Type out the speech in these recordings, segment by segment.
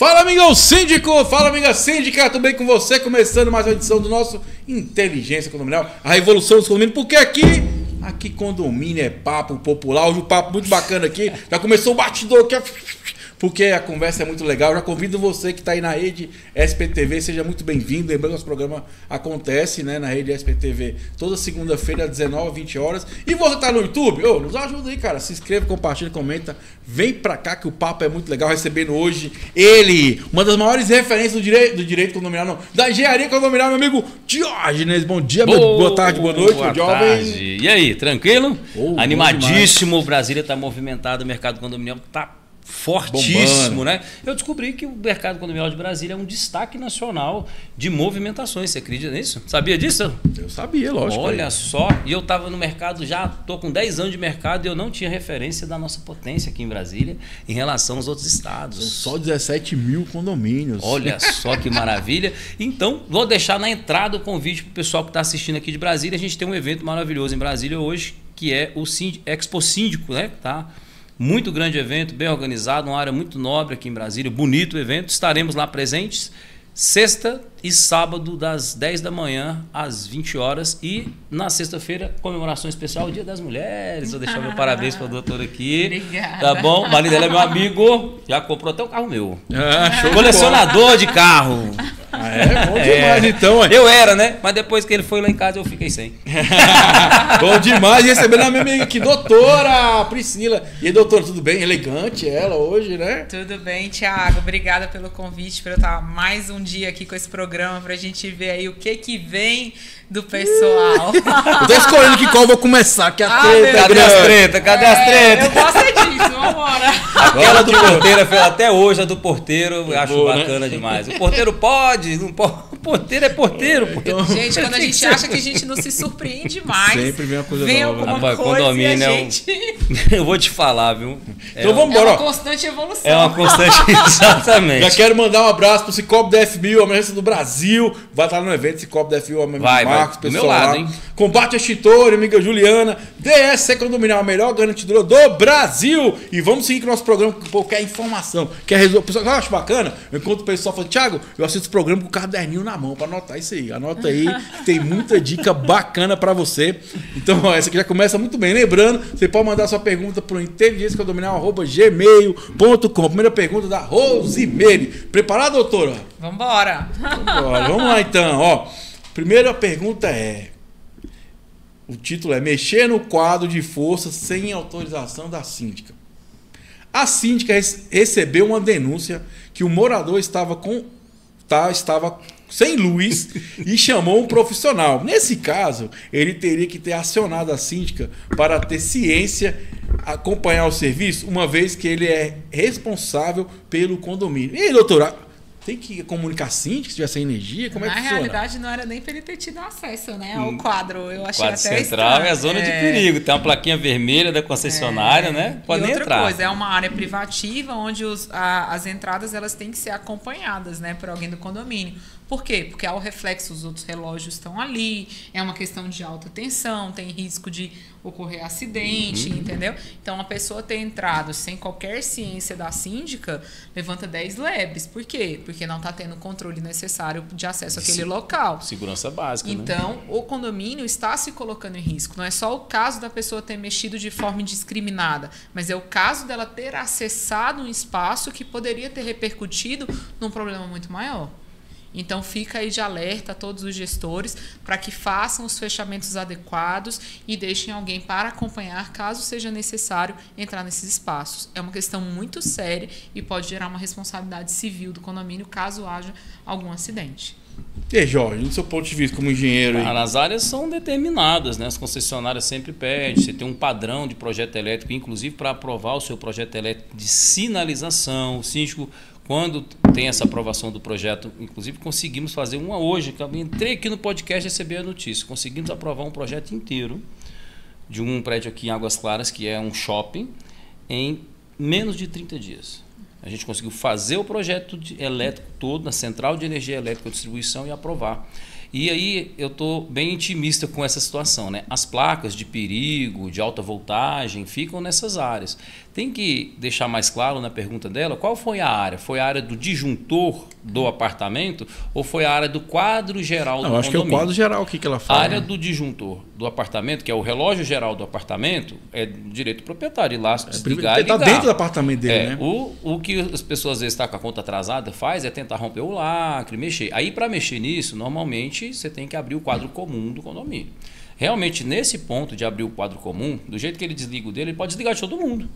Fala, amigão síndico! Fala, amiga síndica! Tudo bem com você? Começando mais uma edição do nosso Inteligência Condominial, a revolução dos condomínios, porque aqui condomínio é papo popular. Hoje um papo muito bacana aqui. Já começou o batidor aqui, porque a conversa é muito legal. Já convido você que está aí na rede SPTV, seja muito bem-vindo. Lembrando que nosso programa acontece, né, na rede SPTV toda segunda-feira, às 19h, 20 horas. E você está no YouTube? Nos ajuda aí, cara. Se inscreva, compartilha, comenta. Vem pra cá que o papo é muito legal. Recebendo hoje ele, uma das maiores referências do direito condominial, não, da engenharia condominial, meu amigo Diógenes. Bom dia, boa tarde, boa noite, boa tarde. E aí, tranquilo? Animadíssimo. Brasília está movimentado, o mercado condominial está fortíssimo, bombando, né? Eu descobri que o mercado condominial de Brasília é um destaque nacional de movimentações. Você acredita nisso? Sabia disso? Eu sabia, lógico. Olha só, e eu estava no mercado, já estou com 10 anos de mercado e eu não tinha referência da nossa potência aqui em Brasília em relação aos outros estados. São só 17 mil condomínios. Olha só que maravilha. Então, vou deixar na entrada o convite para o pessoal que está assistindo aqui de Brasília. A gente tem um evento maravilhoso em Brasília hoje, que é o Expo Síndico, né? Tá? Muito grande evento, bem organizado, uma área muito nobre aqui em Brasília, bonito evento. Estaremos lá presentes sexta e sábado, das 10 da manhã às 20 horas. E na sexta-feira, comemoração especial, Dia das Mulheres. Vou deixar meu parabéns para o doutor aqui. Obrigada. Tá bom? O marido dela é meu amigo, já comprou até o carro meu. Show colecionador de carro. Bom demais então. Eu era, né? Mas depois que ele foi lá em casa eu fiquei sem. Bom demais. Recebendo a minha amiga aqui, doutora Priscila. E aí, doutora, tudo bem? Elegante ela hoje, né? Tudo bem, Thiago. Obrigada pelo convite, por eu estar mais um dia aqui com esse programa, pra gente ver aí o que vem do pessoal. Eu tô escolhendo que qual eu vou começar, que a treta. Cadê as tretas? Cadê as tretas? Eu gosto disso, vambora. Aquela do porteiro, até hoje a do porteiro, eu acho boa, bacana, né? demais. O porteiro pode, não pode. O porteiro é porteiro. Então, gente, quando a gente acha que a gente não se surpreende mais, sempre vem uma coisa vem nova. alguma Rapaz, coisa condomínio e a é gente... Eu vou te falar, viu? Então vamos É embora. uma constante evolução. É uma constante, exatamente. Já quero mandar um abraço pro Cicobi da FMI, a emergência do Brasil. Vai estar no evento Cicobi da FMI, o amigo Marcos, do meu pessoal lado, lá. hein? Combate a extintor, amiga Juliana. DSC Condominial, a melhor garantidora do Brasil. E vamos seguir com o nosso programa, que o povo quer informação, quer resolver. O pessoal, eu acho bacana, enquanto o pessoal fala, Thiago, eu assisto o programa com o caderninho na mão pra anotar isso aí. Anota aí, que tem muita dica bacana pra você. Então, ó, essa aqui já começa muito bem. Lembrando, você pode mandar sua pergunta pro inteligenciacondominial@gmail.com. Primeira pergunta da Rosemary. Preparada, doutora? Vambora. Vamos lá então, ó. Primeira pergunta o título é mexer no quadro de força sem autorização da síndica. A síndica recebeu uma denúncia que o morador estava sem luz e chamou um profissional. Nesse caso, ele teria que ter acionado a síndica para ter ciência, acompanhar o serviço, uma vez que ele é responsável pelo condomínio. E aí, doutora, tem que comunicar síndico se tiver sem energia? Como é que funciona? Na realidade, não era nem para ele ter tido acesso, né, ao quadro. Eu achei Quadro até central estranho. é a zona de perigo. Tem uma plaquinha vermelha da concessionária, né? Pode nem outra entrar. Coisa, é uma área privativa onde as entradas elas têm que ser acompanhadas, né, por alguém do condomínio. Por quê? Porque há o reflexo, os outros relógios estão ali, é uma questão de alta tensão, tem risco de ocorrer acidente, entendeu? Então, a pessoa ter entrado sem qualquer ciência da síndica, levanta 10 lebres. Por quê? Porque não está tendo o controle necessário de acesso àquele local. Segurança básica, então, né? o condomínio está se colocando em risco. Não é só o caso da pessoa ter mexido de forma indiscriminada, mas é o caso dela ter acessado um espaço que poderia ter repercutido num problema muito maior. Então, fica aí de alerta a todos os gestores para que façam os fechamentos adequados e deixem alguém para acompanhar, caso seja necessário, entrar nesses espaços. É uma questão muito séria e pode gerar uma responsabilidade civil do condomínio caso haja algum acidente. E Jorge, do seu ponto de vista como engenheiro aí? As áreas são determinadas, né? As concessionárias sempre pedem, você tem um padrão de projeto elétrico, inclusive para aprovar o seu projeto elétrico de sinalização. O síndico, quando tem essa aprovação do projeto, inclusive conseguimos fazer uma hoje, eu entrei aqui no podcast e recebi a notícia, conseguimos aprovar um projeto inteiro de um prédio aqui em Águas Claras, que é um shopping, em menos de 30 dias. A gente conseguiu fazer o projeto elétrico todo na central de energia elétrica e distribuição e aprovar. E aí eu estou bem intimista com essa situação, né? As placas de perigo, de alta voltagem, ficam nessas áreas. Tem que deixar mais claro na pergunta dela qual foi a área. Foi a área do disjuntor do apartamento ou foi a área do quadro geral do condomínio? Eu acho que é o quadro geral que ela fala. A área do disjuntor do apartamento, que é o relógio geral do apartamento, é direito do proprietário ir lá desligar e ligar. Está dentro do apartamento dele, né? O que as pessoas às vezes estão com a conta atrasada faz é tentar romper o lacre, mexer. Aí para mexer nisso, normalmente você tem que abrir o quadro comum do condomínio. Realmente nesse ponto de abrir o quadro comum, do jeito que ele desliga o dele, ele pode desligar de todo mundo.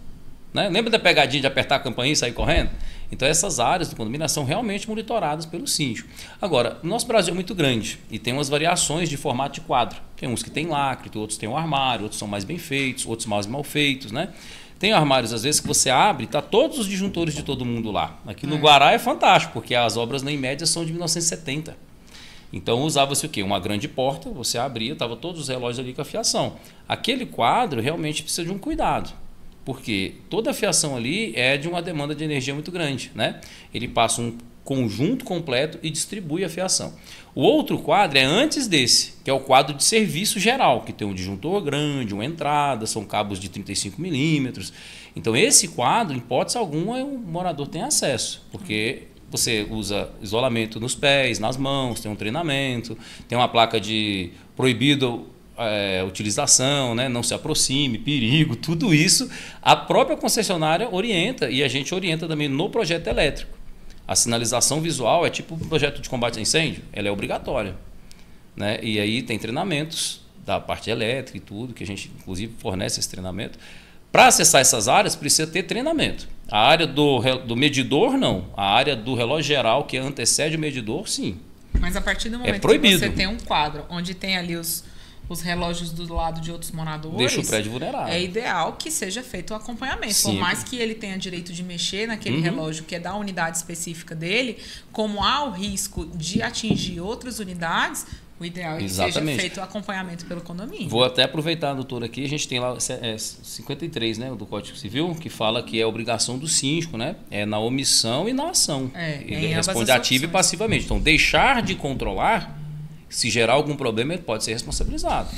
Né? Lembra da pegadinha de apertar a campainha e sair correndo? Então essas áreas do condomínio são realmente monitoradas pelo síndico. Agora, o nosso Brasil é muito grande e tem umas variações de formato de quadro. Tem uns que tem lacre, outros têm um armário, outros são mais bem feitos, outros mais mal feitos, né? Tem armários, às vezes, que você abre e está todos os disjuntores de todo mundo lá. Aqui no Guará é fantástico, porque as obras, em média, são de 1970. Então usava-se o quê? Uma grande porta, você abria, estava todos os relógios ali com a fiação. Aquele quadro realmente precisa de um cuidado. Porque toda a fiação ali é de uma demanda de energia muito grande, né? Ele passa um conjunto completo e distribui a fiação. O outro quadro é antes desse, que é o quadro de serviço geral, que tem um disjuntor grande, uma entrada, são cabos de 35 milímetros. Então esse quadro, em hipótese alguma, o morador tem acesso, porque você usa isolamento nos pés, nas mãos, tem um treinamento, tem uma placa de proibido utilização, né? Não se aproxime, perigo, tudo isso a própria concessionária orienta e a gente orienta também no projeto elétrico. A sinalização visual é tipo um projeto de combate a incêndio, ela é obrigatória, né? E aí tem treinamentos da parte elétrica e tudo, que a gente inclusive fornece esse treinamento. Para acessar essas áreas precisa ter treinamento. A área do medidor não, a área do relógio geral que antecede o medidor sim. Mas a partir do momento que você tem um quadro onde tem ali os relógios do lado de outros moradores, deixa o prédio vulnerável. É ideal que seja feito o acompanhamento. Sim. Por mais que ele tenha direito de mexer naquele relógio que é da unidade específica dele, como há o risco de atingir outras unidades, o ideal é que seja feito o acompanhamento pelo condomínio. Vou até aproveitar, doutor, aqui, a gente tem lá 53, né, do Código Civil, que fala que é obrigação do síndico, né? É na omissão e na ação. Ele responde ativa e passivamente. Então, deixar de controlar, se gerar algum problema, ele pode ser responsabilizado.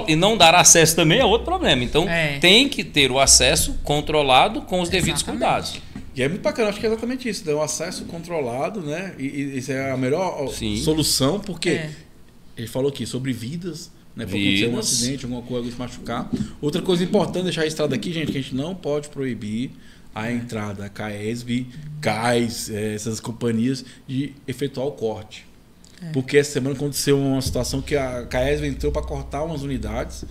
E não dar acesso também é outro problema. Então, tem que ter o acesso controlado com os devidos cuidados. E é muito bacana, acho que é exatamente isso, o acesso controlado, né? E isso é a melhor solução, porque ele falou aqui sobre vidas, né? Para acontecer um acidente, alguma coisa, se machucar. Outra coisa importante deixar registrado aqui, gente, que a gente não pode proibir a entrada, a CAESB, CAIS, essas companhias, de efetuar o corte. Porque essa semana aconteceu uma situação que a CAESB entrou para cortar umas unidades.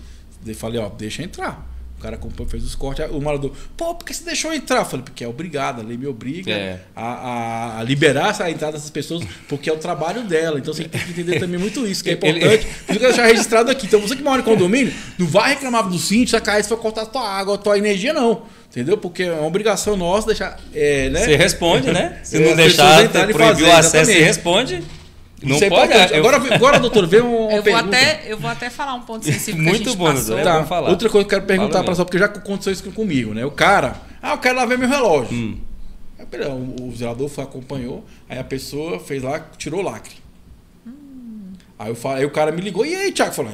Eu falei, deixa entrar. O cara fez os cortes. O morador, por que você deixou entrar? Eu falei, porque é obrigado, a lei me obriga a liberar essa entrada dessas pessoas, porque é o trabalho dela. Então você tem que entender também muito isso, que é importante. Por isso que eu deixar registrado aqui. Então você que mora em condomínio, não vai reclamar do síndico se a CAESB for cortar a tua água, a tua energia, não. Entendeu? Porque é uma obrigação nossa deixar. Né? Você responde, né? Se não deixar, proibir o acesso, você responde. Não pode. Agora, doutor, vê uma pergunta. Eu vou até falar um ponto sensível muito que a gente bom, passou. Tá. Falar. Outra coisa que eu quero perguntar para só, porque já aconteceu isso aqui né? O cara, eu quero lá ver meu relógio. Aí, o zelador acompanhou, aí a pessoa fez lá, tirou o lacre. Aí o cara me ligou, e aí, Thiago? Falou,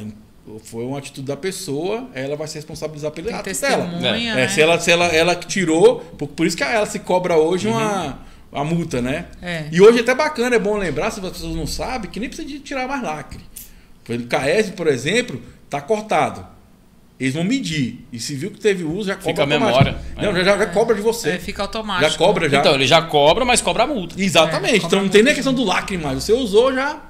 foi uma atitude da pessoa, ela vai se responsabilizar pelo ato dela. Né? Se ela tirou, por isso que ela se cobra hoje a multa, né? E hoje é até bacana, é bom lembrar, se as pessoas não sabem, que nem precisa de tirar mais lacre. Por exemplo, o CAESB, por exemplo, está cortado. Eles vão medir. E se viu que teve uso, já cobra. Fica a memória. Não, já cobra de você. Fica automático. Já cobra, já. Então, ele já cobra, mas cobra a multa. Exatamente. Então não tem nem a questão do lacre mais. Você usou já.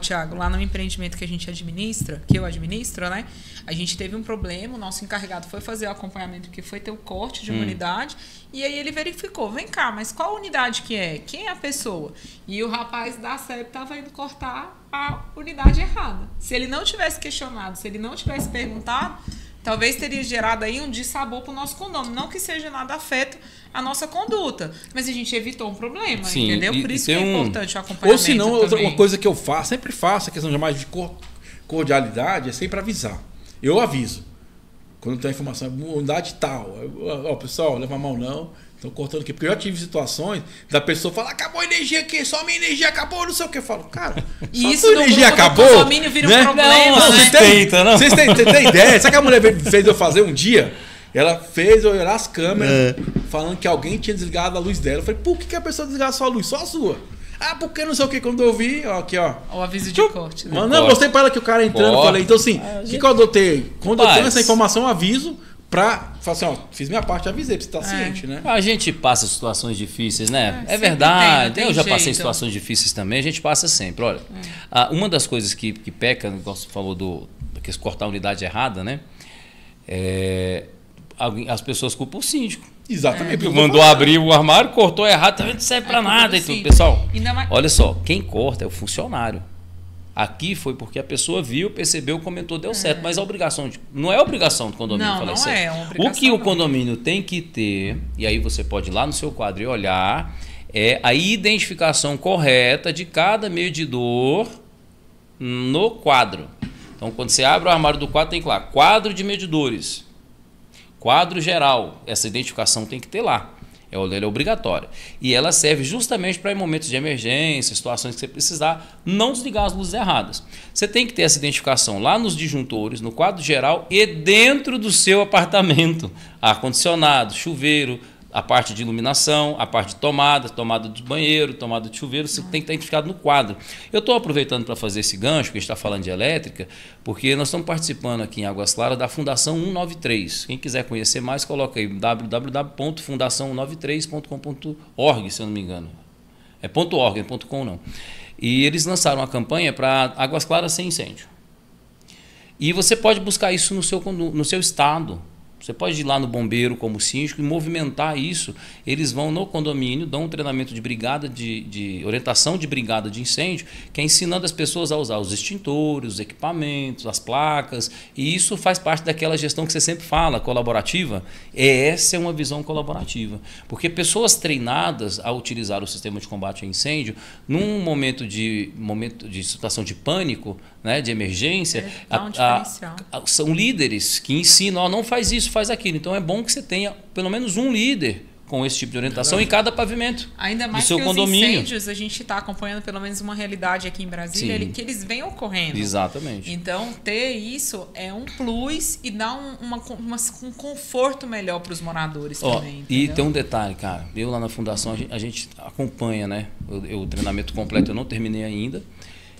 Thiago, lá no empreendimento que a gente administra, que eu administro, né? A gente teve um problema, o nosso encarregado foi fazer o acompanhamento, que foi ter o corte de uma unidade, e aí ele verificou, vem cá, mas qual unidade que é? Quem é a pessoa? E o rapaz da SEB estava indo cortar a unidade errada. Se ele não tivesse questionado, se ele não tivesse perguntado, talvez teria gerado aí um dissabor para o nosso condomínio. Não que seja nada afeto a nossa conduta, mas a gente evitou um problema, entendeu? Por isso que é importante o acompanhamento. Ou se não, uma coisa que eu faço, sempre faço, a questão de mais de cordialidade, é sempre avisar. Eu aviso. quando tem a informação, unidade tal. Ó, pessoal, leva a mão não. Estão cortando aqui. Porque eu já tive situações da pessoa falar, acabou a energia aqui, só a minha energia acabou, não sei o que. Eu falo, cara, e isso só a energia acabou. O condomínio vira um problema. Não, vocês têm ideia? Sabe o que a mulher fez eu fazer um dia? Ela fez eu olhar as câmeras falando que alguém tinha desligado a luz dela. Eu falei, por que a pessoa desligou só a luz? Só a sua. Ah, porque não sei o que. Quando eu vi, ó, aqui, ó. O aviso de corte. Né? Mano, eu mostrei pra ela que o cara entrando. Falei, então assim, o que eu adotei? Quando eu tenho essa informação, eu aviso pra falar assim, ó, fiz minha parte, avisei pra você estar ciente, né? A gente passa situações difíceis, né? É verdade. Eu já passei jeito. situações difíceis também, a gente passa sempre. Olha, uma das coisas que peca, como você falou do cortar a unidade errada, né? As pessoas culpam o síndico. Exatamente. Mandou abrir o armário, cortou errado, também não serve pra nada. E tudo. Pessoal, olha só, quem corta é o funcionário. Aqui foi porque a pessoa viu, percebeu, comentou, deu certo. Mas a obrigação, não é obrigação do condomínio falar isso. Não é uma obrigação. O que o condomínio tem que ter, e aí você pode ir lá no seu quadro e olhar, é a identificação correta de cada medidor no quadro. Então, quando você abre o armário do quadro, tem que ir lá, quadro de medidores. Quadro geral, essa identificação tem que ter lá, ela é obrigatória. E ela serve justamente para em momentos de emergência, situações que você precisar, não desligar as luzes erradas. Você tem que ter essa identificação lá nos disjuntores, no quadro geral e dentro do seu apartamento. Ar-condicionado, chuveiro, a parte de iluminação, a parte de tomada de banheiro, tomada de chuveiro, você tem que estar identificado no quadro. Eu estou aproveitando para fazer esse gancho, porque a gente está falando de elétrica, porque nós estamos participando aqui em Águas Claras da Fundação 193. Quem quiser conhecer mais, coloca aí www.fundação193.com.org, se eu não me engano. É .org, não é .com não. E eles lançaram uma campanha para Águas Claras sem incêndio. E você pode buscar isso no seu estado. Você pode ir lá no bombeiro como síndico e movimentar isso. Eles vão no condomínio, dão um treinamento de brigada, de orientação de brigada de incêndio, que é ensinando as pessoas a usar os extintores, os equipamentos, as placas. E isso faz parte daquela gestão que você sempre fala, colaborativa. Essa é uma visão colaborativa. Porque pessoas treinadas a utilizar o sistema de combate a incêndio, num momento de situação de pânico, né, de emergência, são líderes que ensinam, não faz isso, faz aquilo. Então é bom que você tenha pelo menos um líder com esse tipo de orientação em cada pavimento. Ainda mais do seu que condomínio. Os incêndios, a gente está acompanhando pelo menos uma realidade aqui em Brasília, que eles vêm ocorrendo. Exatamente. Então, ter isso é um plus e dá um conforto melhor para os moradores também. E tem um detalhe, cara. Eu lá na Fundação, a gente acompanha, né? O treinamento completo eu não terminei ainda,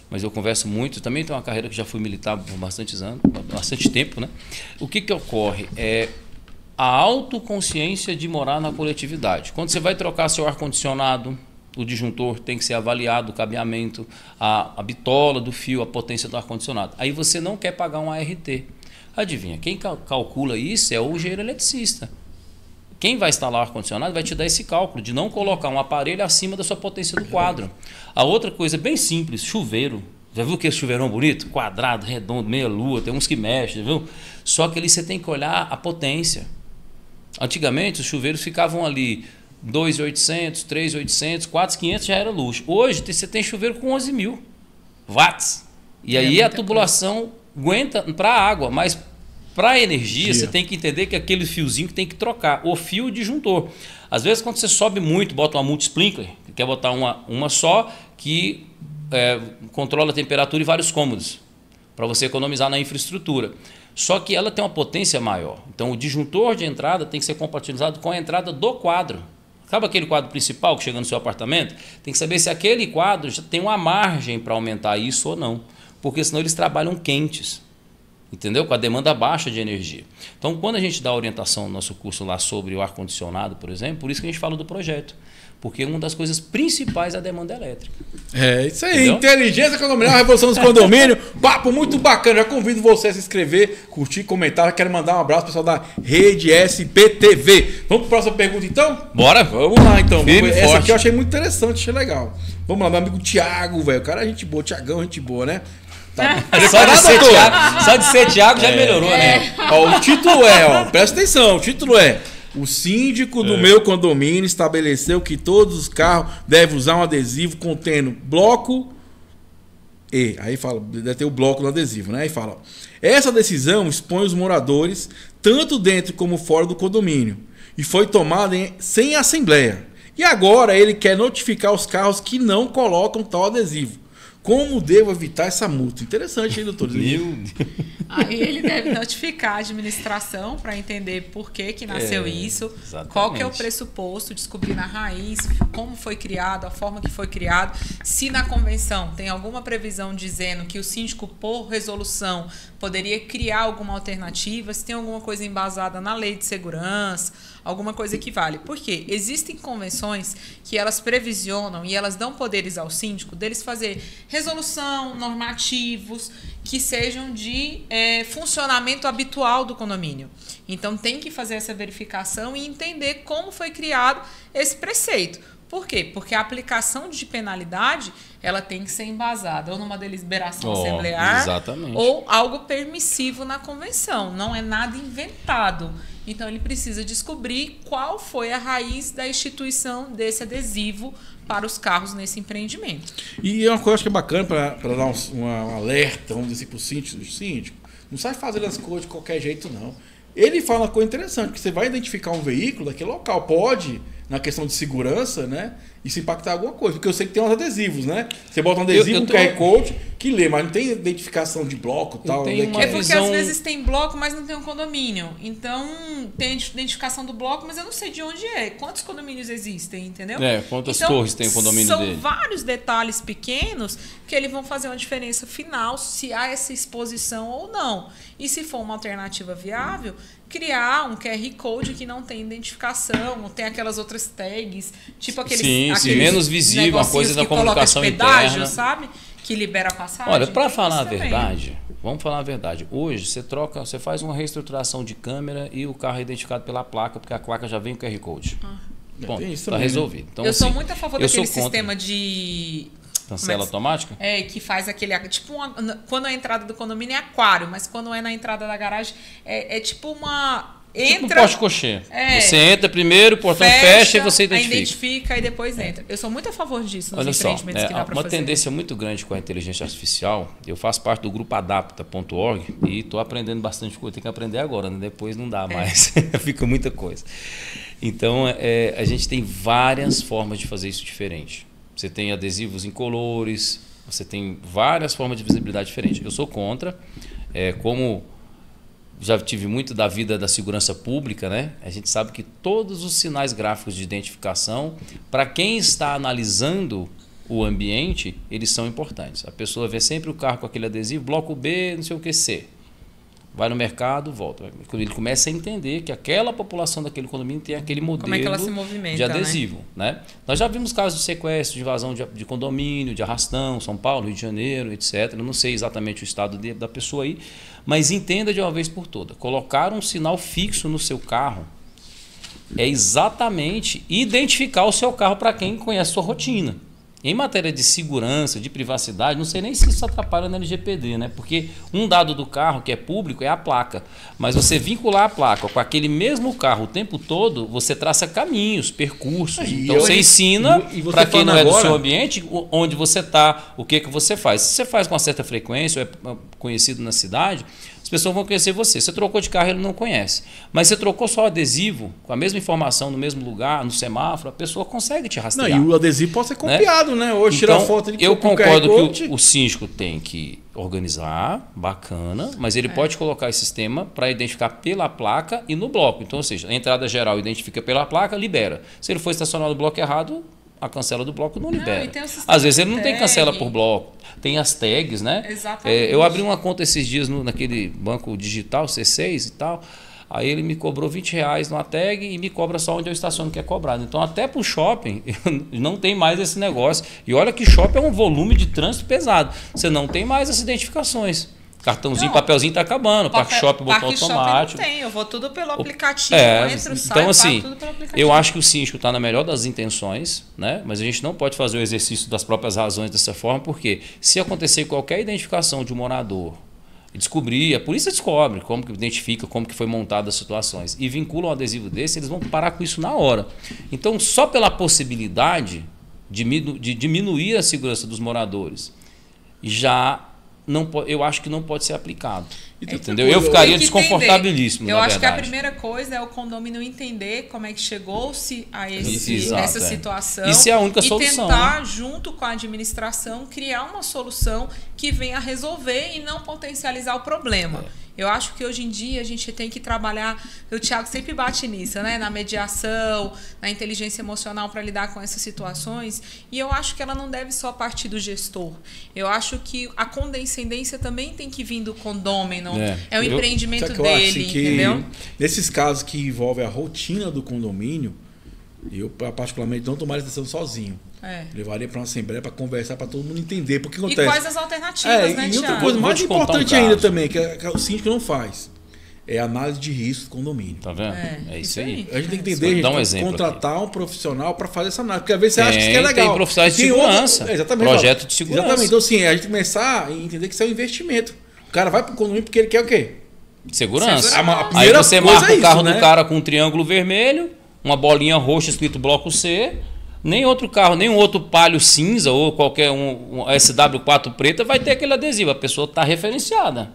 mas eu converso muito. Também tenho uma carreira que já fui militar por bastante tempo, né? O que ocorre é a autoconsciência de morar na coletividade. Quando você vai trocar seu ar-condicionado, o disjuntor tem que ser avaliado, o cabeamento, a bitola do fio, a potência do ar-condicionado. Aí você não quer pagar um ART. Adivinha, quem calcula isso é o engenheiro eletricista. Quem vai instalar o ar-condicionado vai te dar esse cálculo de não colocar um aparelho acima da sua potência do quadro. A outra coisa bem simples, chuveiro. Já viu que esse chuveirão bonito? Quadrado, redondo, meia lua, tem uns que mexem, viu? Só que ali você tem que olhar a potência. Antigamente os chuveiros ficavam ali 2.800, 3.800, 4.500 já era luxo. Hoje você tem chuveiro com 11.000 watts. E aí a tubulação aguenta para a água, mas para a energia você tem que entender que aquele fiozinho que tem que trocar, o fio disjuntor. Às vezes quando você sobe muito, bota uma multi-sprinkler, quer botar uma só que controla a temperatura e vários cômodos, para você economizar na infraestrutura. Só que ela tem uma potência maior. Então o disjuntor de entrada tem que ser compatibilizado com a entrada do quadro. Sabe aquele quadro principal que chega no seu apartamento? Tem que saber se aquele quadro já tem uma margem para aumentar isso ou não. Porque senão eles trabalham quentes. Entendeu? Com a demanda baixa de energia. Então, quando a gente dá orientação no nosso curso lá sobre o ar-condicionado, por exemplo, por isso que a gente fala do projeto. Porque uma das coisas principais é a demanda elétrica. É isso aí. Entendeu? Inteligência condominial, revolução dos condomínios. Papo muito bacana. Já convido você a se inscrever, curtir, comentar. Quero mandar um abraço pro pessoal da Rede SPTV. Vamos para a próxima pergunta, então? Bora. Vamos lá, então. Essa forte. aqui eu achei muito interessante, achei legal. Vamos lá, meu amigo Thiago, velho. O cara é gente boa. Thiagão, gente boa, né? Tá. Só de ser Thiago já melhorou, né? Ó, o título presta atenção, o título é: o síndico do meu condomínio estabeleceu que todos os carros devem usar um adesivo contendo bloco E. Aí fala, deve ter o bloco no adesivo, né? Aí fala: ó, Essa decisão expõe os moradores tanto dentro como fora do condomínio e foi tomada sem assembleia. E agora ele quer notificar os carros que não colocam tal adesivo. Como devo evitar essa multa? Interessante, hein, doutor? Aí ele deve notificar a administração para entender por que nasceu isso, exatamente. Qual que é o pressuposto, descobrir na raiz como foi criado, a forma que foi criado. Se na convenção tem alguma previsão dizendo que o síndico, por resolução, poderia criar alguma alternativa, se tem alguma coisa embasada na lei de segurança, alguma coisa que vale. Por quê? Existem convenções que elas previsionam e elas dão poderes ao síndico deles fazer resolução, normativos que sejam de funcionamento habitual do condomínio. Então tem que fazer essa verificação e entender como foi criado esse preceito. Por quê? Porque a aplicação de penalidade ela tem que ser embasada ou numa deliberação assemblear exatamente. Ou algo permissivo na convenção. Não é nada inventado. Então ele precisa descobrir qual foi a raiz da instituição desse adesivo para os carros nesse empreendimento. E é uma coisa que é bacana para dar um alerta, vamos dizer assim, para o síndico. Não sai fazendo as coisas de qualquer jeito, não. Ele fala uma coisa interessante, que você vai identificar um veículo daquele local. Pode, na questão de segurança, né? Isso impactar alguma coisa. Porque eu sei que tem uns adesivos, né? Você bota um adesivo, um QR Code, que lê, mas não tem identificação de bloco e tal. Tem uma porque visão... às vezes tem bloco, mas não tem um condomínio. Então, tem identificação do bloco, mas eu não sei de onde é. Quantos condomínios existem, entendeu? Quantas torres tem o condomínio dele? São vários detalhes pequenos que eles vão fazer uma diferença final se há essa exposição ou não. E se for uma alternativa viável, criar um QR Code que não tem identificação, não tem aquelas outras tags, tipo aqueles menos visível, uma coisa da comunicação pedágio, interna, sabe? Que libera a passagem. Olha, para falar a verdade, vamos falar a verdade. Hoje você faz uma reestruturação de câmera e o carro é identificado pela placa, porque a placa já vem com QR Code. Bom, está resolvido. Então, eu sou muito a favor daquele sistema de cancela automática? Que faz aquele... Tipo, quando a entrada do condomínio é aquário, mas quando é na entrada da garagem, é tipo uma... Tipo um poste cochê. Você entra primeiro, o portão fecha e você identifica e depois entra. Eu sou muito a favor disso nos empreendimentos que dá para fazer. Uma tendência muito grande com a inteligência artificial. Eu faço parte do grupo adapta.org e estou aprendendo bastante coisa. Tem que aprender agora, né? Depois não dá mais. Fica muita coisa. Então, a gente tem várias formas de fazer isso diferente. Você tem adesivos incolores, você tem várias formas de visibilidade diferentes. Eu sou contra, como já tive muito da vida da segurança pública, né? A gente sabe que todos os sinais gráficos de identificação, para quem está analisando o ambiente, eles são importantes. A pessoa vê sempre o carro com aquele adesivo, bloco B, não sei o que, C. Vai no mercado, volta. Ele começa a entender que aquela população daquele condomínio tem aquele modelo de adesivo. Né? Nós já vimos casos de sequestro, de invasão de condomínio, de arrastão, São Paulo, Rio de Janeiro, etc. Eu não sei exatamente o estado da pessoa aí, mas entenda de uma vez por todas. Colocar um sinal fixo no seu carro é exatamente identificar o seu carro para quem conhece a sua rotina. Em matéria de segurança, de privacidade, não sei nem se isso atrapalha na LGPD, né? Porque um dado do carro que é público é a placa. Mas você vincular a placa com aquele mesmo carro o tempo todo, você traça caminhos, percursos. Então você ensina para quem não é do seu ambiente onde você está, o que você faz. Se você faz com uma certa frequência, ou é conhecido na cidade, as pessoas vão conhecer você. Você trocou de carro, ele não conhece. Mas você trocou só o adesivo, com a mesma informação, no mesmo lugar, no semáforo, a pessoa consegue te rastrear. Não, e o adesivo pode ser copiado, né? Hoje então, tirar foto de eu concordo que o síndico tem que organizar, bacana, mas ele pode colocar esse sistema para identificar pela placa e no bloco. Então, ou seja, a entrada geral identifica pela placa, libera. Se ele for estacionar no bloco errado, a cancela do bloco não libera. Às vezes ele não tem cancela por bloco. Tem as tags, né? Exatamente. Eu abri uma conta esses dias naquele banco digital, C6 e tal. Aí ele me cobrou R$20 numa tag e me cobra só onde eu estaciono que é cobrado. Então até para o shopping não tem mais esse negócio. E olha que shopping é um volume de trânsito pesado. Você não tem mais as identificações. Cartãozinho, papelzinho está acabando. Parque Shopping, botão automático. Não tem, eu vou tudo pelo aplicativo. Entro, saio, então, assim, tudo pelo aplicativo. Eu acho que o síndico está na melhor das intenções, né? Mas a gente não pode fazer o exercício das próprias razões dessa forma, porque se acontecer qualquer identificação de um morador, descobrir, a polícia descobre como que identifica, como que foi montada as situações, e vincula um adesivo desse, eles vão parar com isso na hora. Então, só pela possibilidade de diminuir a segurança dos moradores, já eu acho que não pode ser aplicado. Então, entendeu? Eu ficaria Tem que desconfortabilíssimo, Eu na acho que a verdade. primeira coisa é o condomínio entender como é que chegou-se a Exato, essa situação. Isso é a única e solução. tentar, junto com a administração, criar uma solução que venha a resolver e não potencializar o problema. Eu acho que hoje em dia a gente tem que trabalhar, o Thiago sempre bate nisso, né? Na mediação, na inteligência emocional para lidar com essas situações. E eu acho que ela não deve só partir do gestor. Eu acho que a condescendência também tem que vir do condômino. É o empreendimento dele, entendeu? Nesses casos que envolvem a rotina do condomínio, eu particularmente não tomaria decisão sozinho. Levaria para uma assembleia para conversar, para todo mundo entender. Porque acontece. E quais as alternativas, né, E outra Thiago? coisa mais te contar importante um ainda caso. também, que o síndico não faz, é a análise de risco do condomínio. Tá vendo? É isso aí. A gente tem que Vou entender, dar um gente, exemplo contratar um profissional para fazer essa análise. Porque às vezes você acha que isso é legal. Tem profissionais de Tem segurança. exatamente, Projeto de segurança. Exatamente. Então, assim, a gente começar a entender que isso é um investimento. O cara vai para o condomínio porque ele quer o quê? Segurança. A Aí primeira você coisa marca é o carro isso, né? do cara com um triângulo vermelho, uma bolinha roxa escrito bloco C. Nem outro carro, nem um outro Palio cinza ou qualquer um SW4 preta vai ter aquele adesivo. A pessoa está referenciada.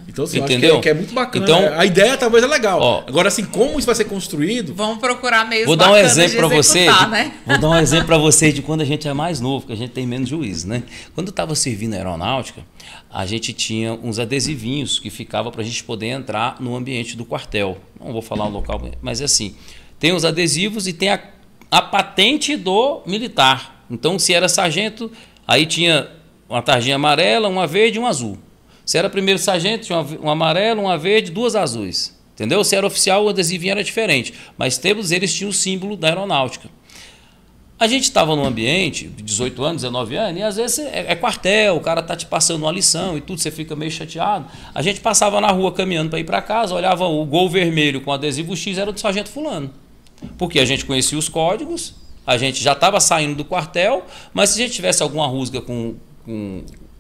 Então, assim, eu entendeu? acho que é muito bacana. Então, a ideia talvez é legal. ó, Agora, assim, como isso vai ser construído... Vamos procurar meios vou dar um bacanas exemplo de para você. executar, né? Vou dar um exemplo para vocês de quando a gente é mais novo, que a gente tem menos juízo, né? Quando eu estava servindo a aeronáutica, a gente tinha uns adesivinhos que ficava para a gente poder entrar no ambiente do quartel. Não vou falar o local, mas é assim. Tem os adesivos e tem a patente do militar. Então, se era sargento, aí tinha uma tarjinha amarela, uma verde e um azul. Se era primeiro sargento, tinha um amarelo, uma verde, duas azuis. Entendeu? Se era oficial, o adesivinho era diferente. Mas todos eles tinham o símbolo da aeronáutica. A gente estava num ambiente de 18 anos, 19 anos, e às vezes é quartel, o cara está te passando uma lição e tudo, você fica meio chateado. A gente passava na rua caminhando para ir para casa, olhava o gol vermelho com adesivo X, era do sargento fulano. Porque a gente conhecia os códigos, a gente já estava saindo do quartel, mas se a gente tivesse alguma rusga com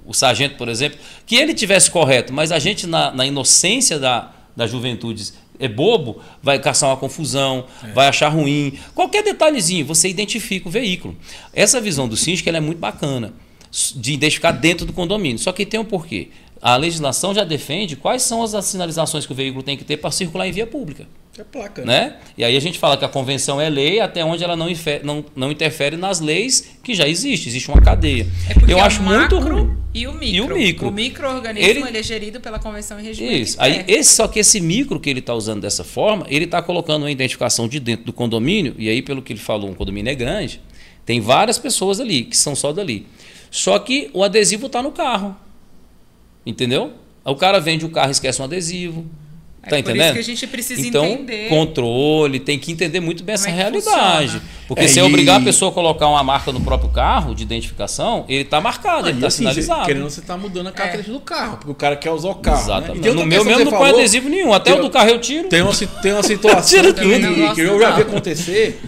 o sargento, por exemplo, que ele tivesse correto, mas a gente na inocência da juventude é bobo, vai caçar uma confusão, vai achar ruim. Qualquer detalhezinho, você identifica o veículo. Essa visão do síndico ela é muito bacana, de identificar dentro do condomínio. Só que tem um porquê. A legislação já defende quais são as sinalizações que o veículo tem que ter para circular em via pública. É placa, né? E aí a gente fala que a convenção é lei até onde ela não interfere nas leis que já existem. Existe uma cadeia. Eu acho muito ruim. E o micro. O micro-organismo ele é gerido pela convenção e regimento. Isso. Aí, só que esse micro que ele está usando dessa forma, ele está colocando uma identificação de dentro do condomínio, e aí, pelo que ele falou, um condomínio é grande, tem várias pessoas ali, que são só dali. Só que o adesivo está no carro. Entendeu? O cara vende o carro e esquece um adesivo. Tá entendendo? Por isso que a gente precisa entender. Controle, tem que entender muito bem essa realidade. Porque se obrigar a pessoa a colocar uma marca no próprio carro de identificação, ele está marcado, ele está assim, sinalizado. Querendo você está mudando a característica do carro, porque o cara quer usar o carro. Exatamente. Né? No meu mesmo não põe adesivo nenhum, até o do carro eu tiro. Tem uma situação que eu já vi acontecer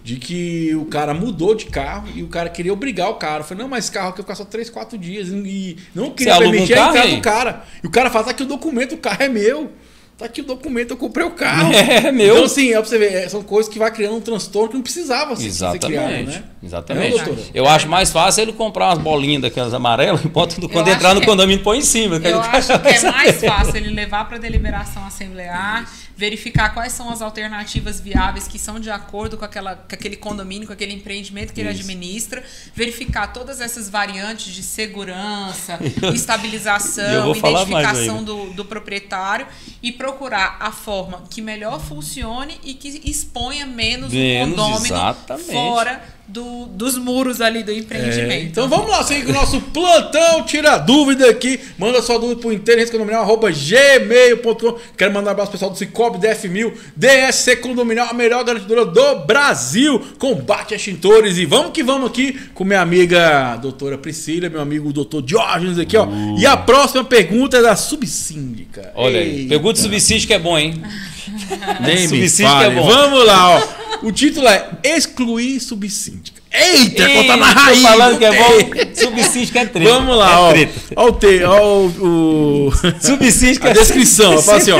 de que o cara mudou de carro e o cara queria obrigar o cara. Eu falei, não, mas esse carro aqui eu ficar só 3, 4 dias. E não queria permitir a entrada do cara. E o cara fala, tá aqui o documento, o carro é meu. Tá aqui o documento, eu comprei o carro. É meu. Então, assim, é pra você ver, são coisas que vai criando um transtorno que não precisava ser criado, né? Exatamente. Eu acho mais fácil ele comprar umas bolinhas daquelas amarelas e bota quando entrar no condomínio põe em cima. Eu acho que é mais fácil ele levar para deliberação assemblear, verificar quais são as alternativas viáveis que são de acordo com aquele condomínio, com aquele empreendimento que ele administra, verificar todas essas variantes de segurança, estabilização, identificação do proprietário e procurar a forma que melhor funcione e que exponha menos o condômino fora dos muros ali do empreendimento. Então vamos lá, seguir com o nosso plantão, tira dúvida aqui, manda sua dúvida pro inteligênciacondominial@gmail.com. Quero mandar um abraço pessoal do Cicobi, DF1000, DSC Condominial, a melhor garantidora do Brasil, combate a extintores. E vamos que vamos aqui com minha amiga doutora Priscila, meu amigo doutor Diógenes aqui, ó. E a próxima pergunta é da subsíndica. Olha aí, pergunta subsíndica é bom, hein? Nem me fale. Vamos lá, ó. O título é Excluir Subsíndica. Eita, conta na raiz. Falando que é bom. Subsíndica é treta. Vamos lá, ó. Ó o subsíndica. A descrição. Fala assim, ó.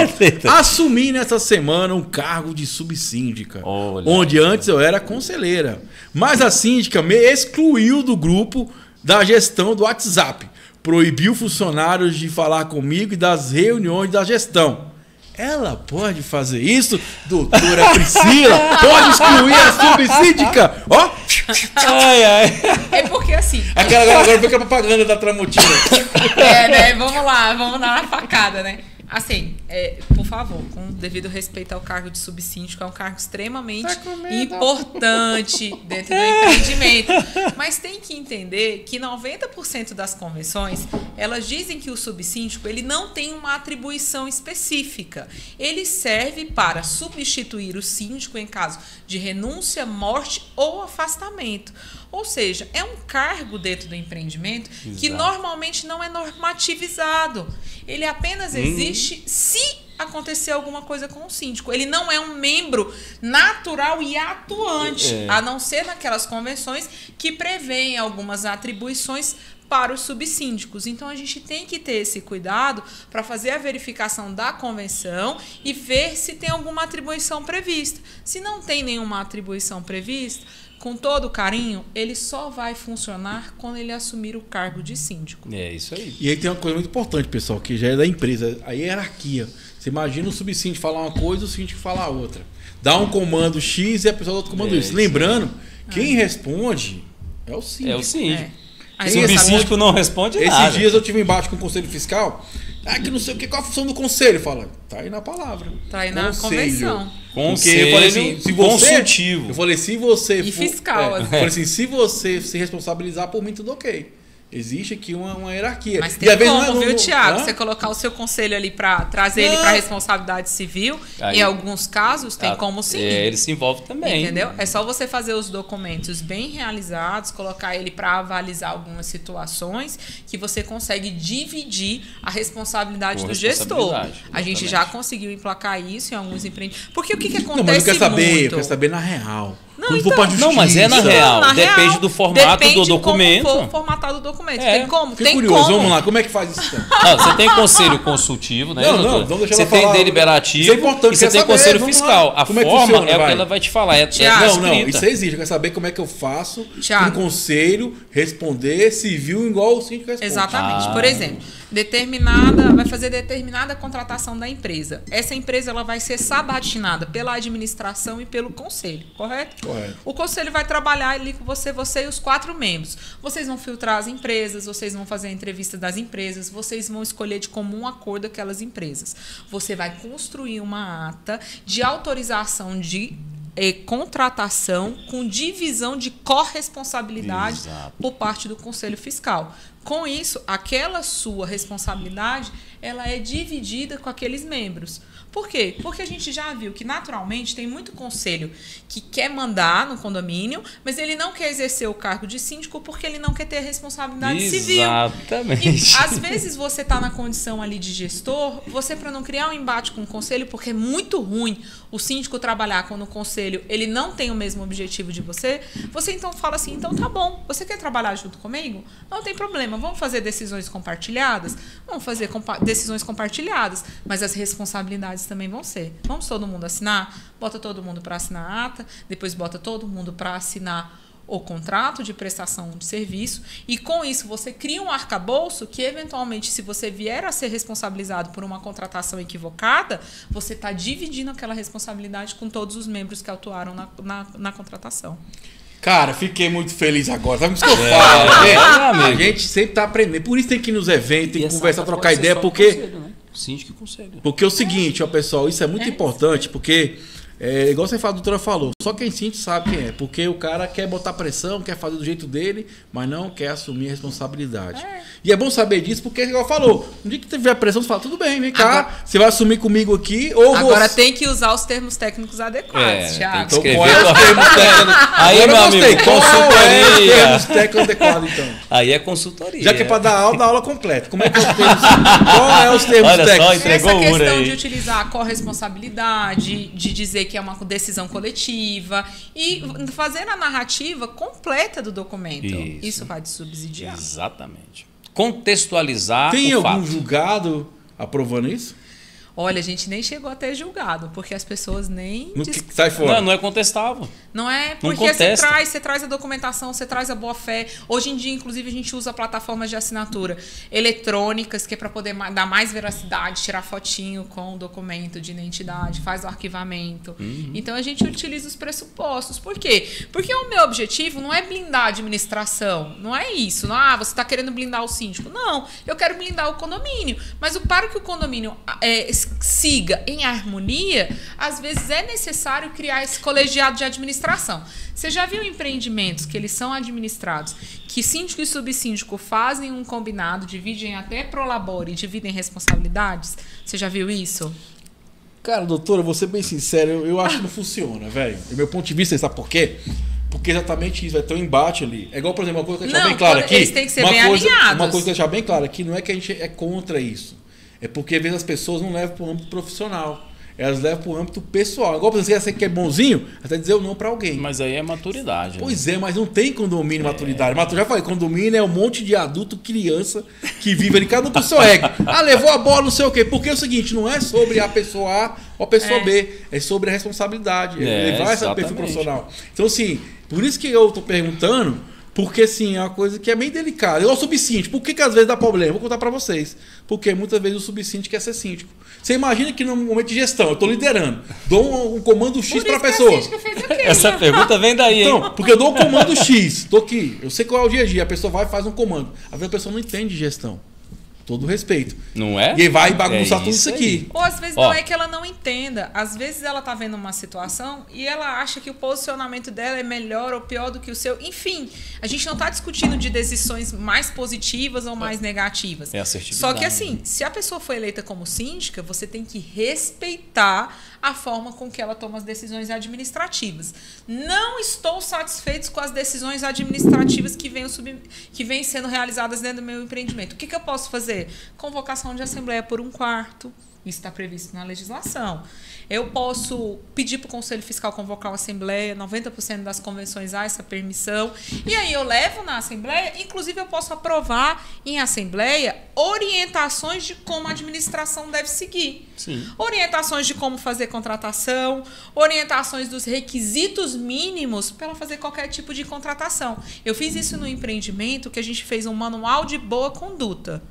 Assumi nessa semana um cargo de subsíndica. Onde antes eu era conselheira. Mas a síndica me excluiu do grupo da gestão do WhatsApp. proibiu funcionários de falar comigo e das reuniões da gestão. Ela pode fazer isso, doutora Priscila? Pode excluir a subsíndica? Ó! Ai, ai. É porque assim. Agora foi aquela propaganda da Tramontina. Né? Vamos lá, vamos dar uma facada, né? Assim, por favor, com devido respeito ao cargo de subsíndico, é um cargo extremamente importante dentro do empreendimento. Mas tem que entender que 90% das convenções, elas dizem que o subsíndico ele não tem uma atribuição específica. Ele serve para substituir o síndico em caso de renúncia, morte ou afastamento. Ou seja, é um cargo dentro do empreendimento que normalmente não é normativizado. Ele apenas existe se acontecer alguma coisa com o síndico. Ele não é um membro natural e atuante, a não ser naquelas convenções que prevêem algumas atribuições para os subsíndicos. Então, a gente tem que ter esse cuidado para fazer a verificação da convenção e ver se tem alguma atribuição prevista. Se não tem nenhuma atribuição prevista, com todo carinho, ele só vai funcionar quando ele assumir o cargo de síndico. É isso aí. E aí tem uma coisa muito importante, pessoal, que já é da empresa, a hierarquia. Você imagina o subsíndico falar uma coisa e o síndico falar outra. Dá um comando X e a pessoa do outro comando Y. Lembrando, quem responde é o síndico. É o síndico. Aí, O subsíndico não responde nada. Esses dias eu tive embaixo com o Conselho Fiscal. Que não sei o que, qual a função do conselho? Fala, tá aí na palavra. Tá aí na convenção. Conselho eu falei assim, se você, consultivo. Eu falei, se você... E fiscal. Eu falei assim, se você se responsabilizar por mim, tudo ok. Existe aqui uma hierarquia. Mas tem como, viu, Thiago? Você colocar o seu conselho ali para trazer ele para responsabilidade civil, aí, em alguns casos, tem como sim. Ele se envolve também. Entendeu? É só você fazer os documentos bem realizados, colocar ele para avalizar algumas situações que você consegue dividir a responsabilidade do gestor. A gente já conseguiu emplacar isso em alguns empreendimentos. Porque o que acontece não, mas eu quero saber, muito? Eu quero saber na real. Não, então, não, mas é na real. Depende do formato do documento. Como for formatado o documento. Tem como? Fiquei curioso, vamos lá. Como é que faz isso? Não, você tem conselho consultivo, né? Não, vamos deixar você tem falar. deliberativo Isso é importante, e você tem conselho fiscal. A como forma funciona, é o que ela vai te falar. Não, isso existe. Eu quero saber como é que eu faço um conselho responder civil igual o síndico responde. Exatamente. Por exemplo, vai fazer determinada contratação da empresa. Essa empresa ela vai ser sabatinada pela administração e pelo conselho, correto? Correto. O conselho vai trabalhar ali com você e os 4 membros. Vocês vão filtrar as empresas, vocês vão fazer a entrevista das empresas, vocês vão escolher de comum acordo aquelas empresas. Você vai construir uma ata de autorização de contratação com divisão de corresponsabilidade por parte do Conselho Fiscal. Com isso, aquela sua responsabilidade ela é dividida com aqueles membros. Por quê? Porque a gente já viu que, naturalmente, tem muito conselho que quer mandar no condomínio, mas ele não quer exercer o cargo de síndico porque ele não quer ter responsabilidade civil. Exatamente. E, às vezes, você está na condição ali de gestor, você, para não criar um embate com o conselho, porque é muito ruim o síndico trabalhar quando o conselho ele não tem o mesmo objetivo de você então fala assim, então tá bom, você quer trabalhar junto comigo? Não tem problema, vamos fazer decisões compartilhadas? Vamos fazer decisões compartilhadas, mas as responsabilidades também vão ser. Vamos todo mundo assinar? Bota todo mundo para assinar a ata, depois bota todo mundo para assinar o contrato de prestação de serviço e com isso você cria um arcabouço que eventualmente se você vier a ser responsabilizado por uma contratação equivocada, você está dividindo aquela responsabilidade com todos os membros que atuaram na contratação. Cara, fiquei muito feliz agora. Sabe o que eu falo? A gente sempre está aprendendo. Por isso tem que ir nos eventos, tem que conversar, trocar ideia, porque... Conselho, né? Síndico e conselho. Porque é o seguinte, ó, pessoal, isso é muito importante, porque... igual você fala, a doutora falou, só quem sente sabe quem é, porque o cara quer botar pressão, quer fazer do jeito dele, mas não quer assumir a responsabilidade. E é bom saber disso, porque igual falou, um dia que tiver pressão, você fala, tudo bem, vem cá, agora, você vai assumir comigo aqui, ou agora tem que usar os termos técnicos adequados, Thiago. Então, qual é os termos técnicos? Aí, meu amigo, consultoria. Termos técnicos adequados, então. Aí é consultoria. Já que é para dar aula, dá aula completa. Como é que é os termos? Qual é os termos técnicos? Só entregou essa questão aí. De utilizar a corresponsabilidade, de dizer que é uma decisão coletiva e fazer a narrativa completa do documento. Isso vai te subsidiar. Exatamente. Contextualizar Tem o algum fato. julgado aprovando isso? Olha, a gente nem chegou a ter julgado, porque as pessoas nem... Sai fora. Não é contestável. Não é? Não Porque contesta. você traz a documentação, você traz a boa-fé. Hoje em dia, inclusive, a gente usa plataformas de assinatura eletrônicas, que é para poder dar mais veracidade, tirar fotinho com o documento de identidade, faz o arquivamento. Então, a gente utiliza os pressupostos. Por quê? Porque o meu objetivo não é blindar a administração. Não é isso. Não, você está querendo blindar o síndico. Não, eu quero blindar o condomínio. Mas para que o condomínio siga em harmonia, às vezes é necessário criar esse colegiado de administração. Você já viu empreendimentos que eles são administrados, que síndico e subsíndico fazem um combinado, dividem até prolabore e dividem responsabilidades? Você já viu isso? Cara, doutora, vou ser bem sincero, eu acho que não funciona, velho. Do meu ponto de vista, sabe por quê? Porque exatamente isso, vai ter um embate ali. É igual, por exemplo, uma coisa que eu deixar bem claro aqui. Eles têm que ser bem alinhados. Uma coisa que eu deixar bem claro aqui, não é que a gente é contra isso. É porque às vezes as pessoas não levam para o âmbito profissional. Elas levam para o âmbito pessoal. Igual por exemplo, você que é bonzinho, até dizer o não para alguém. Mas aí é maturidade. Pois é, mas não tem condomínio maturidade. Mas eu já falei, condomínio é um monte de adulto, criança, que vive ali, cada um com o seu ego. Levou a bola, não sei o quê. Porque é o seguinte, não é sobre a pessoa A ou a pessoa B. É sobre a responsabilidade. Levar esse perfil profissional. Então, assim, por isso que eu estou perguntando. Porque, assim, é uma coisa que é bem delicada. Eu, o subsíndico, por que às vezes dá problema? Vou contar para vocês. Porque muitas vezes o subsíndico quer ser síndico. Você imagina que no momento de gestão, eu estou liderando, dou um comando X para a pessoa. Essa pergunta vem daí, hein? Então, porque eu dou um comando X, estou aqui, eu sei qual é o dia a dia, a pessoa vai e faz um comando. Às vezes a pessoa não entende de gestão. Todo respeito. Não é? E aí vai bagunçar tudo isso aqui. Ou às vezes não é que ela não entenda. Às vezes ela tá vendo uma situação e ela acha que o posicionamento dela é melhor ou pior do que o seu. Enfim, a gente não tá discutindo de decisões mais positivas ou mais negativas. É assertividade. Só que assim, se a pessoa foi eleita como síndica, você tem que respeitar a forma com que ela toma as decisões administrativas. Não estou satisfeito com as decisões administrativas que vêm sendo realizadas dentro do meu empreendimento. O que eu posso fazer? Convocação de assembleia por 1/4. Isso está previsto na legislação. Eu posso pedir para o Conselho Fiscal convocar uma assembleia, 90% das convenções há essa permissão. E aí eu levo na assembleia, inclusive eu posso aprovar em assembleia orientações de como a administração deve seguir. Sim. Orientações de como fazer contratação, orientações dos requisitos mínimos para ela fazer qualquer tipo de contratação. Eu fiz isso no empreendimento que a gente fez um manual de boa conduta.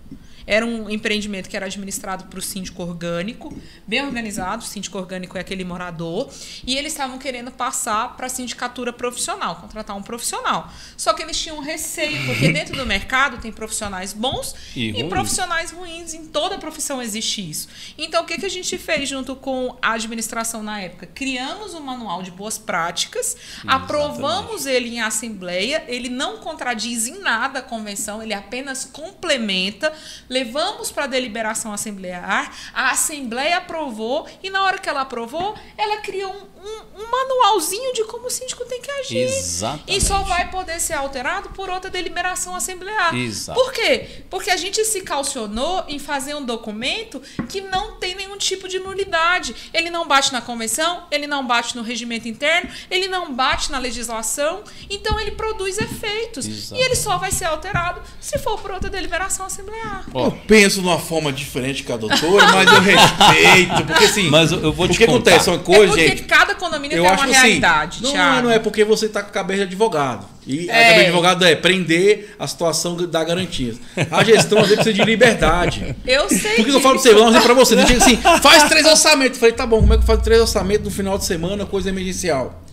Era um empreendimento que era administrado para o síndico orgânico, bem organizado. O síndico orgânico é aquele morador. E eles estavam querendo passar para a sindicatura profissional, contratar um profissional. Só que eles tinham receio, porque dentro do mercado tem profissionais bons e profissionais ruins. Em toda profissão existe isso. Então, o que a gente fez junto com a administração na época? Criamos um manual de boas práticas, aprovamos ele em assembleia, ele não contradiz em nada a convenção, ele apenas complementa. Levamos para a deliberação assemblear, a Assembleia aprovou e na hora que ela aprovou, ela criou um manualzinho de como o síndico tem que agir. Exatamente. E só vai poder ser alterado por outra deliberação assemblear. Exato. Por quê? Porque a gente se calcionou em fazer um documento que não tem nenhum tipo de nulidade. Ele não bate na convenção, ele não bate no regimento interno, ele não bate na legislação, então ele produz efeitos. Exatamente. E ele só vai ser alterado se for por outra deliberação assemblear. Eu penso de uma forma diferente que a doutora, mas eu respeito, porque assim... Mas eu vou te porque contar. acontece uma coisa, porque gente... cada condomínio eu tem acho uma assim, realidade, Thiago. não é porque você está com a cabeça de advogado. E a cabeça de advogado é prender a situação da garantia. A gestão, às vezes, precisa de liberdade. Eu sei. Por que eu falo pra você? Vou dizer pra você. Não tinha assim, faz 3 orçamentos. Eu falei, tá bom, como é que eu faço 3 orçamentos no final de semana, coisa emergencial?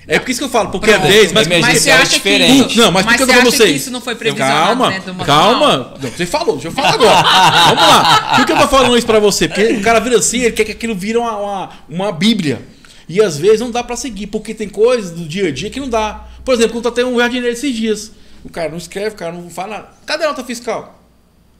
É por isso que eu falo, porque às vezes... Mas você acha diferente. que não, mas por que eu você tô com acha vocês? que isso não foi previsionado dentro do manual? Calma. Não, você falou, deixa eu falar agora. Vamos lá. Por que eu tô falando isso pra você? Porque o cara vira assim, ele quer que aquilo vira uma bíblia. E às vezes não dá pra seguir, porque tem coisas do dia a dia que não dá. Por exemplo, quando eu tenho um jardineiro esses dias. O cara não escreve, o cara não fala nada. Cadê a nota fiscal?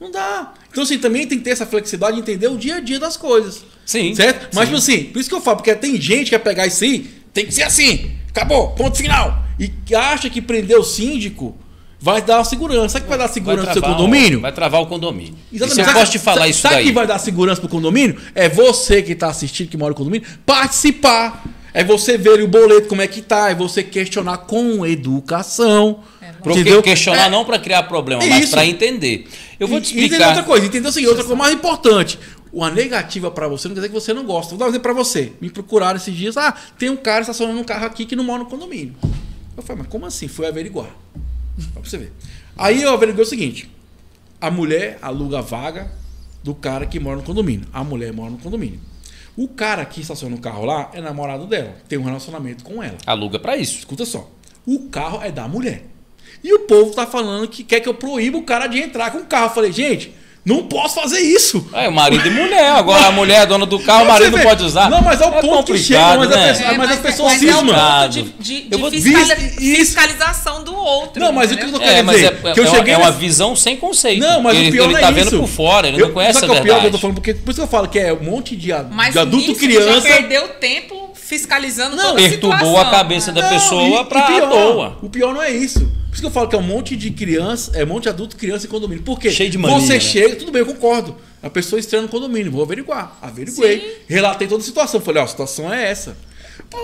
Não dá. Então, assim, também tem que ter essa flexibilidade de entender o dia a dia das coisas. Sim. Certo? Mas, Sim. assim, por isso que eu falo, porque tem gente que quer pegar isso aí, tem que ser assim. Acabou, ponto final. E acha que prender o síndico vai dar segurança. Sabe que vai dar segurança pro seu condomínio? Vai travar o condomínio. Exatamente. Isso eu posso te falar isso daí. Sabe que vai dar segurança pro condomínio? É você que está assistindo, que mora no condomínio, participar. É você ver o boleto como é que tá, é você questionar com educação. Entendeu? Questionar não para criar problema, mas para entender. Eu vou te explicar. Entender outra coisa, entendeu o seguinte, outra coisa mais importante. uma negativa pra você não quer dizer que você não gosta. Vou dar um exemplo pra você. Me procuraram esses dias. Tem um cara estacionando um carro aqui que não mora no condomínio. Eu falei, mas como assim? Fui averiguar. Pra você ver. Aí eu averiguei o seguinte. A mulher aluga a vaga do cara que mora no condomínio. A mulher mora no condomínio. O cara que estaciona o carro lá é namorado dela. Tem um relacionamento com ela. Aluga pra isso. Escuta só. O carro é da mulher. E o povo tá falando que quer que eu proíba o cara de entrar com o carro. Eu falei, gente, não posso fazer isso. É, o marido e mulher. Agora a mulher é dona do carro, o marido não pode usar. Não, mas é o ponto que chega. Mas as pessoas cismam. Fiscalização do outro. Não, mas o que eu tô querendo dizer? É uma visão sem conceito. Não, mas o pior ele não é tá isso. vendo por fora, ele não conhece a verdade. Pior que eu tô falando, porque por isso que eu falo que é um monte de adulto nisso, criança. Já perdeu tempo fiscalizando toda a situação. Perturbou a cabeça da pessoa pra toa. O pior não é isso. Por isso que eu falo que é um monte de criança, é um monte de adulto, criança em condomínio. Por quê? Cheio de mania, você né? chega, tudo bem, eu concordo. A pessoa estranha no condomínio, vou averiguar. Averiguei. Sim. Relatei toda a situação. Falei, a situação é essa. Pô,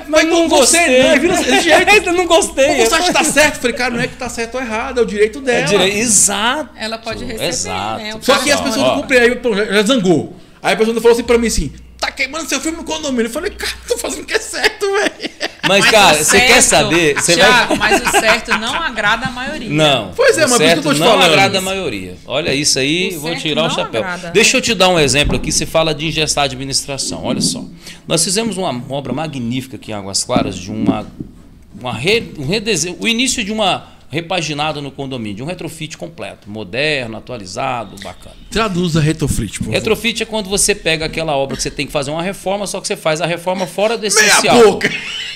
mas não gostei. Não, vira desse jeito. Eu não gostei. Você acha que tá certo? Falei, cara, não é que tá certo ou errado, é o direito dela. Exato. Ela pode receber, exato. né? Só que as pessoas não cumpriram, aí já zangou. Aí a pessoa falou assim pra mim assim, tá queimando seu filme no condomínio. Eu falei, cara, tô fazendo o que é certo, velho. Mas cara, você quer saber? Thiago, mas o certo não agrada a maioria. Não. Pois é, mas por isso que eu tô te falando. Não agrada a maioria. Olha isso aí, vou tirar o chapéu. Agrada. Deixa eu te dar um exemplo aqui, se fala de engessar a administração. Olha só. Nós fizemos uma obra magnífica aqui em Águas Claras, de um redesenho, o início de uma repaginada no condomínio, de um retrofit completo, moderno, atualizado, bacana. Traduza retrofit, por favor. Retrofit é quando você pega aquela obra que você tem que fazer uma reforma, só que você faz a reforma fora do essencial. Meia boca!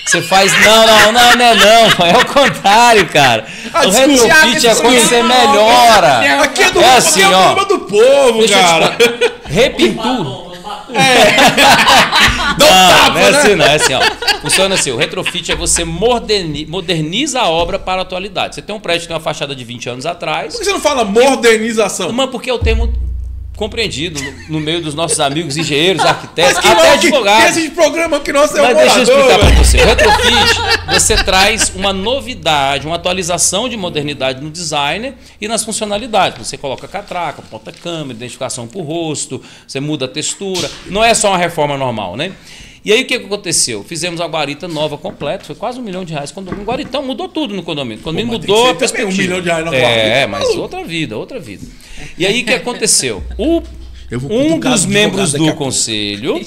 Você faz. Não. É o contrário, cara. O retrofit é quando você melhora. Aqui é do assim, ó. do povo, cara. Repintura. Não é assim, não. É assim, ó. Funciona assim. O retrofit é você moderniza a obra para a atualidade. Você tem um prédio que tem uma fachada de 20 anos atrás. Por que você não fala modernização? Mas porque é o termo compreendido no meio dos nossos amigos engenheiros, arquitetos, até advogados. Esse programa que nós Mas deixa eu explicar para você. O retrofit, você traz uma novidade, uma atualização de modernidade no design e nas funcionalidades. Você coloca catraca, porta-câmera, identificação por rosto, você muda a textura. Não é só uma reforma normal, né? E aí o que aconteceu? Fizemos uma guarita nova completa, foi quase R$1 milhão. Um guaritão, mudou tudo no condomínio. O condomínio mudou a perspectiva. R$1 milhão na guarita. Mas outra vida. E aí o que aconteceu? Um dos membros do conselho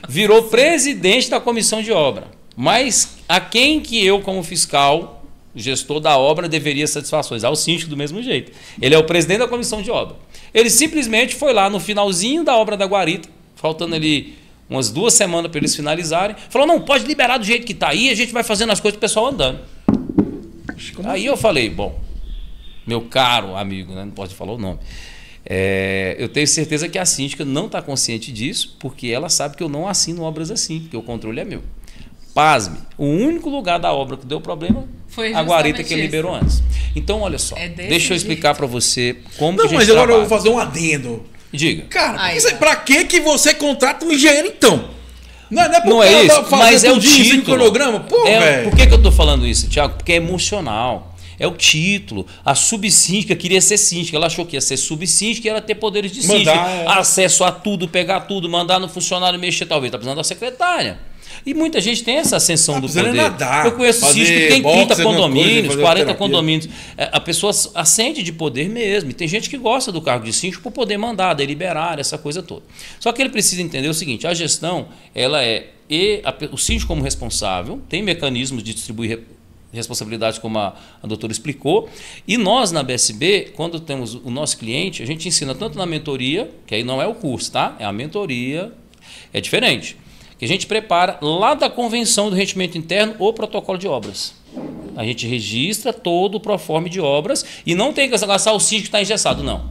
virou presidente da comissão de obra. Mas a quem que eu, como fiscal, gestor da obra, deveria satisfações? Ao síndico do mesmo jeito. Ele é o presidente da comissão de obra. Ele simplesmente foi lá no finalzinho da obra da guarita, faltando ali umas 2 semanas para eles finalizarem, falou, não, pode liberar do jeito que está aí, a gente vai fazendo as coisas para o pessoal andando. Aí eu falei, bom, meu caro amigo, né, não pode falar o nome, eu tenho certeza que a síndica não está consciente disso, porque ela sabe que eu não assino obras assim, porque o controle é meu. Pasme, o único lugar da obra que deu problema foi a guarita que ele liberou antes. Então, olha só, deixa eu explicar para você como que a gente mas agora eu vou fazer um adendo. Diga. Cara, pra que você contrata um engenheiro, então? Não é isso, mas é o título. Cronograma? Pô, por que eu estou falando isso, Thiago? Porque é emocional. É o título. A subsíndica queria ser síndica. Ela achou que ia ser subsíndica e ia ter poderes de síndica. Acesso a tudo, pegar tudo, mandar no funcionário mexer, talvez. Está precisando da secretária. E muita gente tem essa ascensão do poder. Eu conheço síndico que tem 30 condomínios, 40 condomínios. A pessoa ascende de poder mesmo. E tem gente que gosta do cargo de síndico por poder mandar, deliberar, essa coisa toda. Só que ele precisa entender o seguinte, a gestão, ela o síndico como responsável, tem mecanismos de distribuir responsabilidades, como a doutora explicou. E nós, na BSB, quando temos o nosso cliente, a gente ensina tanto na mentoria, que aí não é o curso, tá? É a mentoria, é diferente. Que a gente prepara lá da convenção do rendimento interno o protocolo de obras. A gente registra todo o proforme de obras e não tem que gastar o síndico que está engessado, não.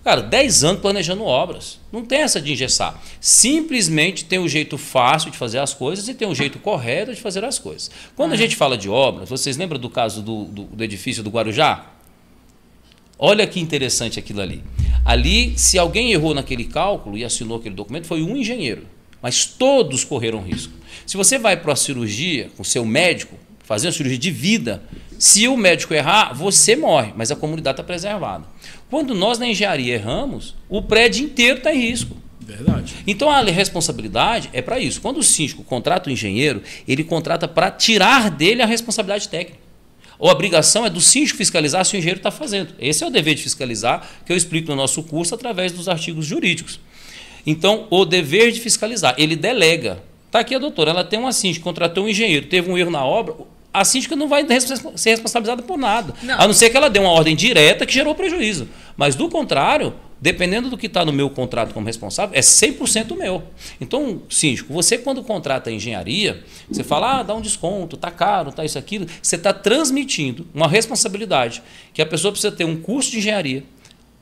Cara, 10 anos planejando obras. Não tem essa de engessar. Simplesmente tem um jeito fácil de fazer as coisas e tem um jeito correto de fazer as coisas. Quando a gente fala de obras, vocês lembram do caso do edifício do Guarujá? Olha que interessante aquilo ali. Ali, se alguém errou naquele cálculo e assinou aquele documento, foi um engenheiro. Mas todos correram risco. Se você vai para a cirurgia com o seu médico, fazer uma cirurgia de vida, se o médico errar, você morre, mas a comunidade está preservada. Quando nós na engenharia erramos, o prédio inteiro está em risco. Verdade. Então a responsabilidade é para isso. Quando o síndico contrata o engenheiro, ele contrata para tirar dele a responsabilidade técnica. A obrigação é do síndico fiscalizar se o engenheiro está fazendo. Esse é o dever de fiscalizar, que eu explico no nosso curso através dos artigos jurídicos. Então, o dever de fiscalizar, ele delega. Está aqui a doutora, ela tem uma síndica, contratou um engenheiro, teve um erro na obra, a síndica não vai ser responsabilizada por nada. Não. A não ser que ela dê uma ordem direta que gerou prejuízo. Mas, do contrário, dependendo do que está no meu contrato como responsável, é 100% meu. Então, síndico, você quando contrata a engenharia, você fala, dá um desconto, tá caro, tá isso, aquilo. Você está transmitindo uma responsabilidade que a pessoa precisa ter um curso de engenharia,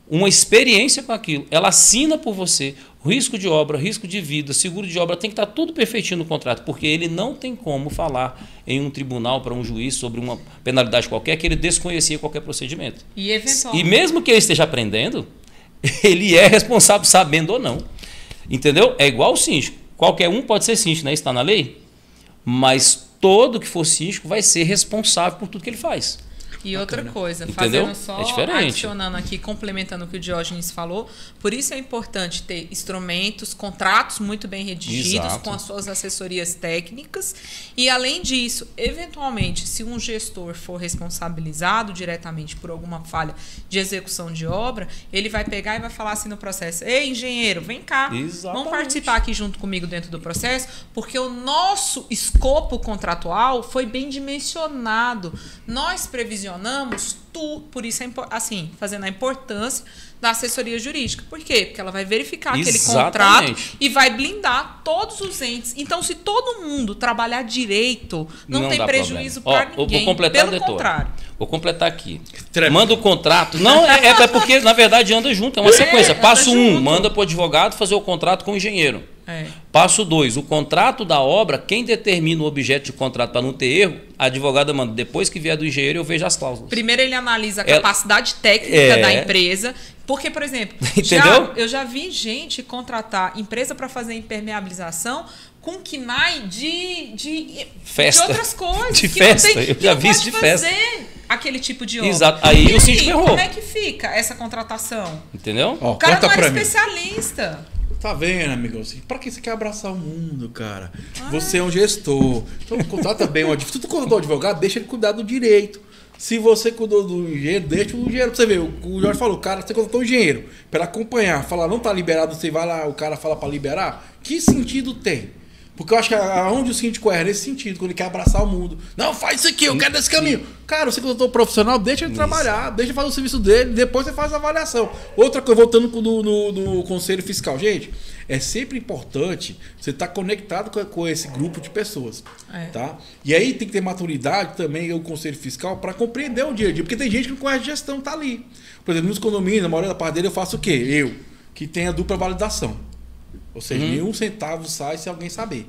uma experiência com aquilo, ela assina por você, risco de obra, risco de vida, seguro de obra, tem que estar tudo perfeitinho no contrato, porque ele não tem como falar em um tribunal para um juiz sobre uma penalidade qualquer que ele desconhecia qualquer procedimento. E mesmo que ele esteja aprendendo, ele é responsável sabendo ou não. Entendeu? É igual o síndico. Qualquer um pode ser síndico, né? Está na lei, mas todo que for síndico vai ser responsável por tudo que ele faz. E outra coisa, entendeu? Fazendo só, diferente. Adicionando aqui, complementando o que o Diógenes falou, por isso é importante ter instrumentos, contratos muito bem redigidos, Exato. com as suas assessorias técnicas. E, além disso, eventualmente, se um gestor for responsabilizado diretamente por alguma falha de execução de obra, ele vai pegar e vai falar assim no processo: ei, engenheiro, vem cá, vamos participar aqui junto comigo dentro do processo, porque o nosso escopo contratual foi bem dimensionado. Nós previsionamos por isso, assim, fazendo a importância da assessoria jurídica. Por quê? Porque ela vai verificar aquele contrato e vai blindar todos os entes. Então, se todo mundo trabalhar direito, não tem prejuízo para ninguém. Vou completar, pelo contrário. Vou completar aqui. Manda o contrato. Não, é porque, na verdade, anda junto. É uma sequência. Passo 1, manda para o advogado fazer o contrato com o engenheiro. Passo 2, o contrato da obra, quem determina o objeto de contrato para não ter erro, a advogada manda. Depois que vier do engenheiro, eu vejo as cláusulas. Primeiro ele analisa a capacidade técnica da empresa. Porque, por exemplo, eu já vi gente contratar empresa para fazer impermeabilização com KNAI de outras coisas. De festa, eu já vi isso de festa. Aquele tipo de obra. Exato. Aí o síndico errou. Como é que fica essa contratação? Entendeu? O cara não era especialista. Tá vendo, amigão? Pra que você quer abraçar o mundo, cara? Você é um gestor. Então, contrata bem o advogado. Se tu contratou o advogado, deixa ele cuidar do direito. Se você cuidou do engenheiro, deixa o engenheiro pra você ver. O Jorge falou, cara, você contratou o engenheiro para acompanhar. Falar, não tá liberado, você vai lá, o cara fala para liberar. Que sentido tem? Porque eu acho que aonde o síndico erra nesse sentido, quando ele quer abraçar o mundo. Não, faz isso aqui, eu quero desse caminho. Cara, você contratou o profissional, deixa ele trabalhar, deixa ele fazer o serviço dele, depois você faz a avaliação. Outra coisa, voltando no conselho fiscal. Gente, é sempre importante você estar conectado com esse grupo de pessoas. Tá? E aí tem que ter maturidade também, o conselho fiscal, para compreender o dia a dia. Porque tem gente que não conhece gestão, tá ali. Por exemplo, nos condomínios, na maioria da parte dele, eu faço o quê? Eu, que tenho a dupla validação. Ou seja, nenhum centavo sai se alguém saber.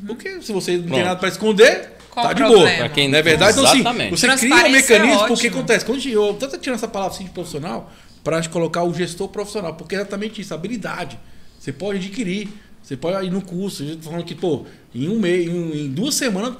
Porque se você não tem nada para esconder, qual tá de boa. Quem não é verdade? Então, assim, você cria um mecanismo, porque acontece. Quando eu tanto tirando essa palavra assim, de profissional, para a gente colocar o gestor profissional, porque é exatamente isso, habilidade. Você pode adquirir, você pode ir no curso. A gente tá falando que, pô, em um mês, em 2 semanas,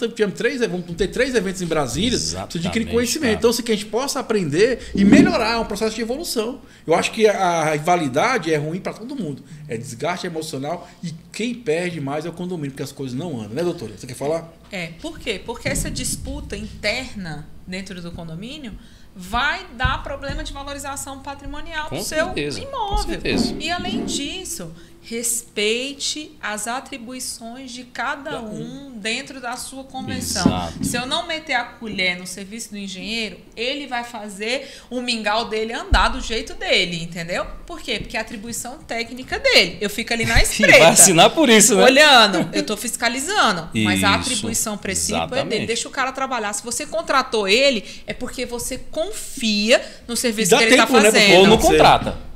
vamos ter 3 eventos em Brasília, você adquirir conhecimento. Cara. Então, assim, que a gente possa aprender e melhorar, é um processo de evolução. Eu acho que a rivalidade é ruim para todo mundo. É desgaste emocional e quem perde mais é o condomínio, porque as coisas não andam, né, doutora? Você quer falar? Por quê? Porque essa disputa interna dentro do condomínio vai dar problema de valorização patrimonial do seu imóvel. E, além disso, respeite as atribuições de cada um dentro da sua convenção. Exato. Se eu não meter a colher no serviço do engenheiro, ele vai fazer o mingau dele andar do jeito dele, entendeu? Por quê? Porque é a atribuição técnica dele. Eu fico ali na espreita. Vai assinar por isso, né? Olhando, eu estou fiscalizando. Isso, mas a atribuição princípio é dele. Deixa o cara trabalhar. Se você contratou ele, é porque você confia no serviço que ele está fazendo. Né? Ou não contrata.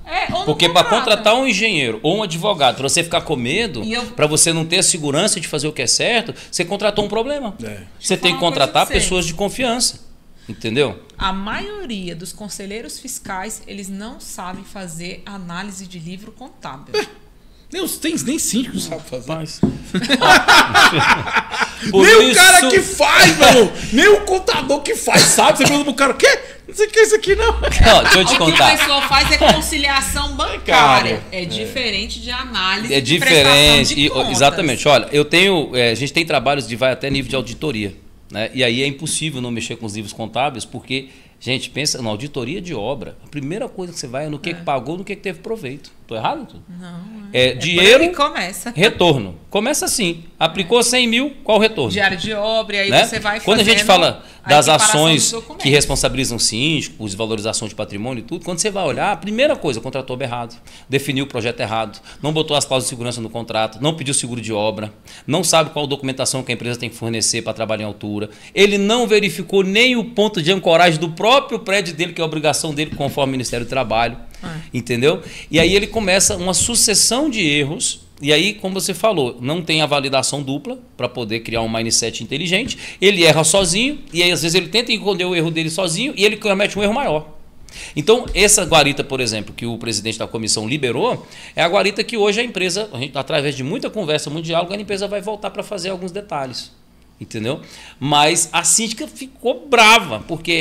Porque para contrata. contratar um engenheiro ou um advogado, para você ficar com medo, para você não ter a segurança de fazer o que é certo, você contratou um problema. Você tem que contratar pessoas de confiança. Entendeu? A maioria dos conselheiros fiscais, eles não sabem fazer análise de livro contábil. Nem síndico sabe fazer. Nem o cara que faz, meu. Nem o contador que faz sabe. Você pergunta pro cara, o quê? Não sei o que é isso aqui, não. Não, deixa eu te O que contar. a pessoa faz é conciliação bancária. É diferente de análise É de prestação diferente. de contas. Exatamente. Olha, a gente tem trabalhos de vai até nível de auditoria. Né? E aí é impossível não mexer com os livros contábeis, porque, gente, pensa na auditoria de obra. A primeira coisa que você vai é no que pagou, no que teve proveito. Estou errado? Tudo? Não. Dinheiro, E começa. retorno. Começa assim. Aplicou 100 mil, qual o retorno? Diário de obra, e aí Né? você vai Quando a gente fazendo fala das equiparação ações dos documentos. que responsabilizam o síndico, desvalorização de patrimônio e tudo, quando você vai olhar, a primeira coisa, contratou errado, definiu o projeto errado, não botou as cláusulas de segurança no contrato, não pediu seguro de obra, não sabe qual documentação que a empresa tem que fornecer para trabalhar em altura, ele não verificou nem o ponto de ancoragem do próprio prédio dele, que é a obrigação dele conforme o Ministério do Trabalho, entendeu? E aí ele começa uma sucessão de erros. E aí, como você falou, não tem a validação dupla para poder criar um mindset inteligente. Ele erra sozinho e aí, às vezes, ele tenta esconder o erro dele sozinho e ele comete um erro maior. Então, essa guarita, por exemplo, que o presidente da comissão liberou, é a guarita que hoje a empresa, através de muita conversa, muito diálogo, a empresa vai voltar para fazer alguns detalhes. Entendeu? Mas a síndica ficou brava, porque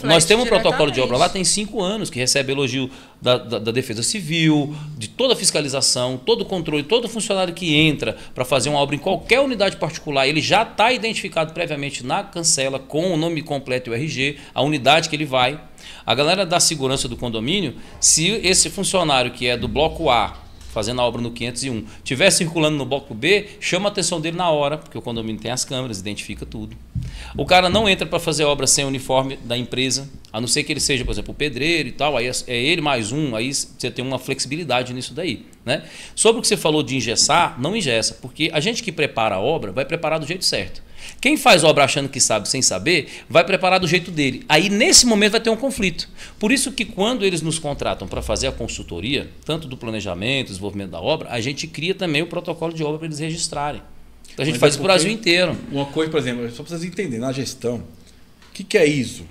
nós temos um protocolo de obra lá, tem 5 anos, que recebe elogio da Defesa Civil, de toda a fiscalização, todo o controle, todo funcionário que entra para fazer uma obra em qualquer unidade particular, ele já está identificado previamente na cancela, com o nome completo e o RG, a unidade que ele vai. A galera da segurança do condomínio, se esse funcionário que é do bloco A, fazendo a obra no 501, estiver circulando no bloco B, chama a atenção dele na hora, porque o condomínio tem as câmeras, identifica tudo. O cara não entra para fazer obra sem o uniforme da empresa, a não ser que ele seja, por exemplo, o pedreiro e tal, aí é ele mais um, aí você tem uma flexibilidade nisso daí. Né? Sobre o que você falou de engessar, não engessa, porque a gente que prepara a obra vai preparar do jeito certo. Quem faz obra achando que sabe sem saber, vai preparar do jeito dele. Aí, nesse momento, vai ter um conflito. Por isso que quando eles nos contratam para fazer a consultoria, tanto do planejamento, desenvolvimento da obra, a gente cria também o protocolo de obra para eles registrarem. Então, a gente faz isso para o Brasil inteiro. Uma coisa, por exemplo, só para vocês entenderem, na gestão, o que é ISO?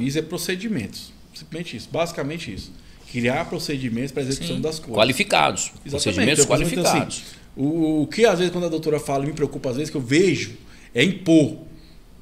ISO é procedimentos. Simplesmente isso, basicamente isso. Criar procedimentos para a execução das coisas. Qualificados. Exatamente. Procedimentos qualificados. Assim, o que às vezes quando a doutora fala, me preocupa às vezes, que eu vejo, é impor.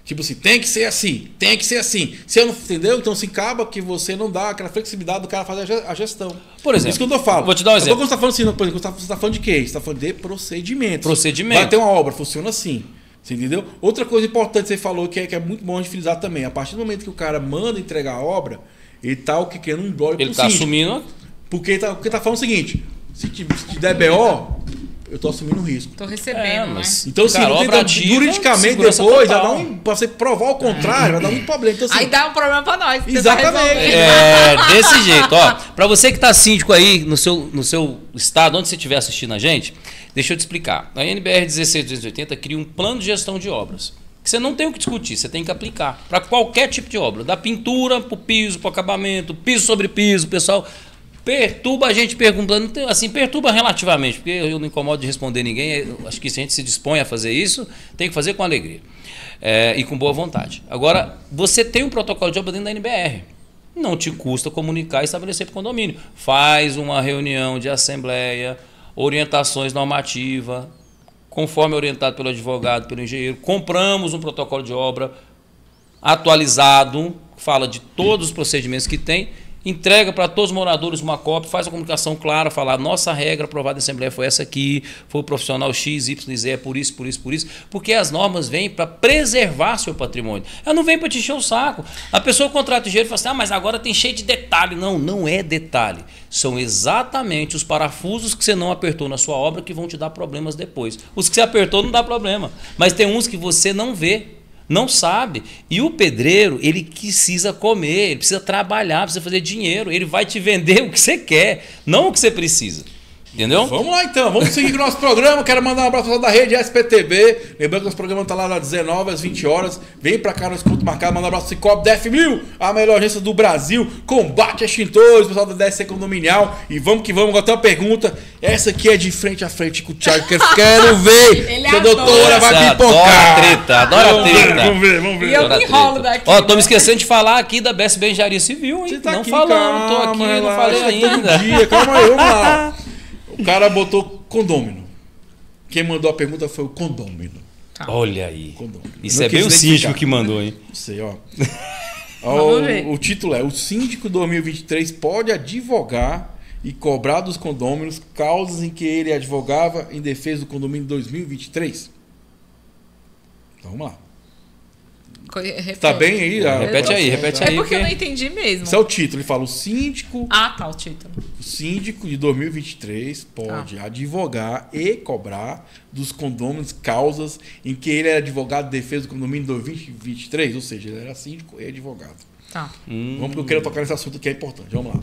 Tipo assim, tem que ser assim, tem que ser assim. Você não entendeu? Então se acaba que você não dá aquela flexibilidade do cara fazer a gestão. Por exemplo, isso que eu falo. Vou te dar um exemplo. Quando você está falando assim, por exemplo, você está falando de quê? Você está falando de procedimentos. Procedimento. Vai ter uma obra, funciona assim. Você entendeu? Outra coisa importante que você falou que é muito bom de frisar também. A partir do momento que o cara manda entregar a obra, ele está criando um blog. Ele está assumindo. Porque ele tá falando o seguinte: se der BO, eu estou assumindo o risco. Estou recebendo, mas, né? Então, assim, cara, não tem, juridicamente depois, vai dar pra você provar o contrário, vai dar muito problema. Então, assim, aí dá um problema para nós. Exatamente. Desse jeito. Ó, para você que está síndico aí no seu estado, onde você estiver assistindo a gente, deixa eu te explicar. A NBR 16280 cria um plano de gestão de obras. Que você não tem o que discutir, você tem que aplicar para qualquer tipo de obra. Da pintura para o piso, para o acabamento, piso sobre piso, pessoal. Perturba a gente perguntando, assim, perturba relativamente, porque eu não incomodo de responder ninguém, acho que se a gente se dispõe a fazer isso, tem que fazer com alegria e com boa vontade. Agora, você tem um protocolo de obra dentro da NBR, não te custa comunicar e estabelecer para o condomínio. Faz uma reunião de assembleia, orientações normativas, conforme orientado pelo advogado, pelo engenheiro, compramos um protocolo de obra atualizado, fala de todos os procedimentos que tem, entrega para todos os moradores uma cópia, faz a comunicação clara, falar nossa regra aprovada em Assembleia foi essa aqui, foi o profissional X, Y, Z, é por isso, porque as normas vêm para preservar seu patrimônio. Ela não vem para te encher o saco. A pessoa contrata o engenheiro e fala assim, mas agora tem cheio de detalhe. Não, não é detalhe. São exatamente os parafusos que você não apertou na sua obra que vão te dar problemas depois. Os que você apertou não dá problema, mas tem uns que você não vê. Não sabe. E o pedreiro, ele precisa comer, ele precisa trabalhar, precisa fazer dinheiro. Ele vai te vender o que você quer, não o que você precisa. Entendeu? Vamos lá então, vamos seguir com o nosso programa. Quero mandar um abraço da rede SPTV. Lembrando que nosso programa está lá das 19 às 20 horas. Vem pra cá no escudo marcado. Manda um abraço do Cicobi DF1000, a melhor agência do Brasil. Combate extintores, pessoal da DSC Condominial. E vamos que vamos. Agora tem uma pergunta. Essa aqui é de frente a frente com o Thiago. Quero ver Ele se a adora. doutora vai pipocar. Adora treta. Vamos ver. E eu me enrolo daqui. Ó, tô me esquecendo de falar aqui da BSB Engenharia Civil, hein? Você tá não aqui, falando, tô aqui, calma, não falei ainda. Calma aí, vamos lá. O cara botou condômino. Quem mandou a pergunta foi o condômino. Olha aí. Condômino. Isso Não é bem quis o identificar. síndico que mandou, hein? Não sei, ó. Vamos ver. O título é: o síndico 2023 pode advogar e cobrar dos condôminos causas em que ele advogava em defesa do condomínio 2023. Então vamos lá. Repete. Tá bem aí? Repete aí. É porque eu não entendi mesmo. Esse é o título. Ele fala: o síndico tá o título. O síndico de 2023 pode advogar e cobrar dos condôminos causas em que ele era advogado de defesa do condomínio 2023, ou seja, ele era síndico e advogado. Tá. Vamos, porque eu quero tocar nesse assunto que é importante. Vamos lá.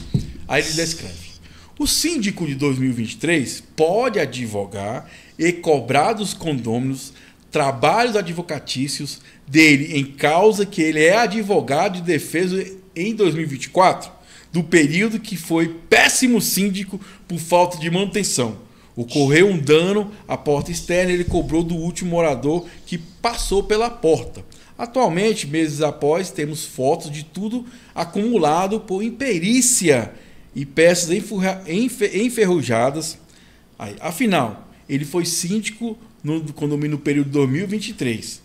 Aí ele descreve: o síndico de 2023 pode advogar e cobrar dos condôminos trabalhos advocatícios dele em causa que ele é advogado de defesa em 2024, do período que foi péssimo síndico por falta de manutenção. Ocorreu um dano à porta externa e ele cobrou do último morador que passou pela porta. Atualmente, meses após, temos fotos de tudo acumulado por imperícia e peças enferrujadas. Afinal, ele foi síndico no condomínio no período 2023.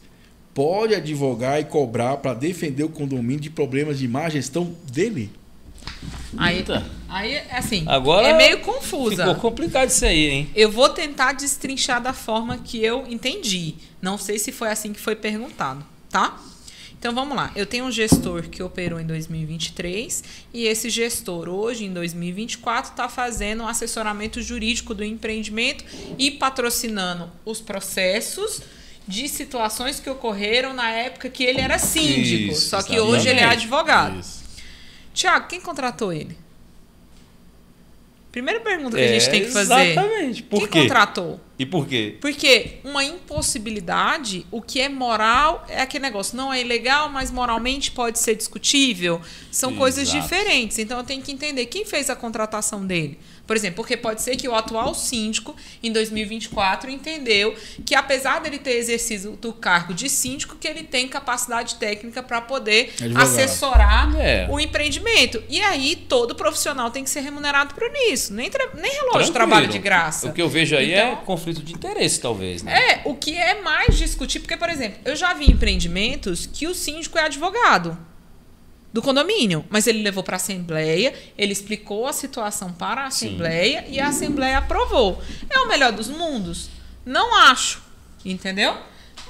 Pode advogar e cobrar para defender o condomínio de problemas de má gestão dele? Aí, assim, agora é meio confusa. Ficou complicado isso aí, hein? Eu vou tentar destrinchar da forma que eu entendi. Não sei se foi assim que foi perguntado, tá? Então vamos lá. Eu tenho um gestor que operou em 2023 e esse gestor hoje, em 2024, está fazendo um assessoramento jurídico do empreendimento e patrocinando os processos de situações que ocorreram na época que ele era síndico. Isso, só que hoje ele é advogado. Isso. Tiago, quem contratou ele? Primeira pergunta que a gente tem que fazer. Exatamente. Por quê? Quem contratou? E por quê? Porque uma impossibilidade, o que é moral é aquele negócio. Não é ilegal, mas moralmente pode ser discutível. São coisas diferentes. Então eu tenho que entender quem fez a contratação dele. Por exemplo, porque pode ser que o atual síndico, em 2024, entendeu que, apesar dele ter exercido o cargo de síndico, que ele tem capacidade técnica para poder assessorar o empreendimento. E aí, todo profissional tem que ser remunerado por isso. Nem relógio trabalha de graça. O que eu vejo aí é conflito de interesse, talvez. Né? O que é mais discutir, porque, por exemplo, eu já vi empreendimentos que o síndico é advogado do condomínio, mas ele levou para a Assembleia, ele explicou a situação para a Assembleia e a Assembleia aprovou. É o melhor dos mundos? Não acho, entendeu?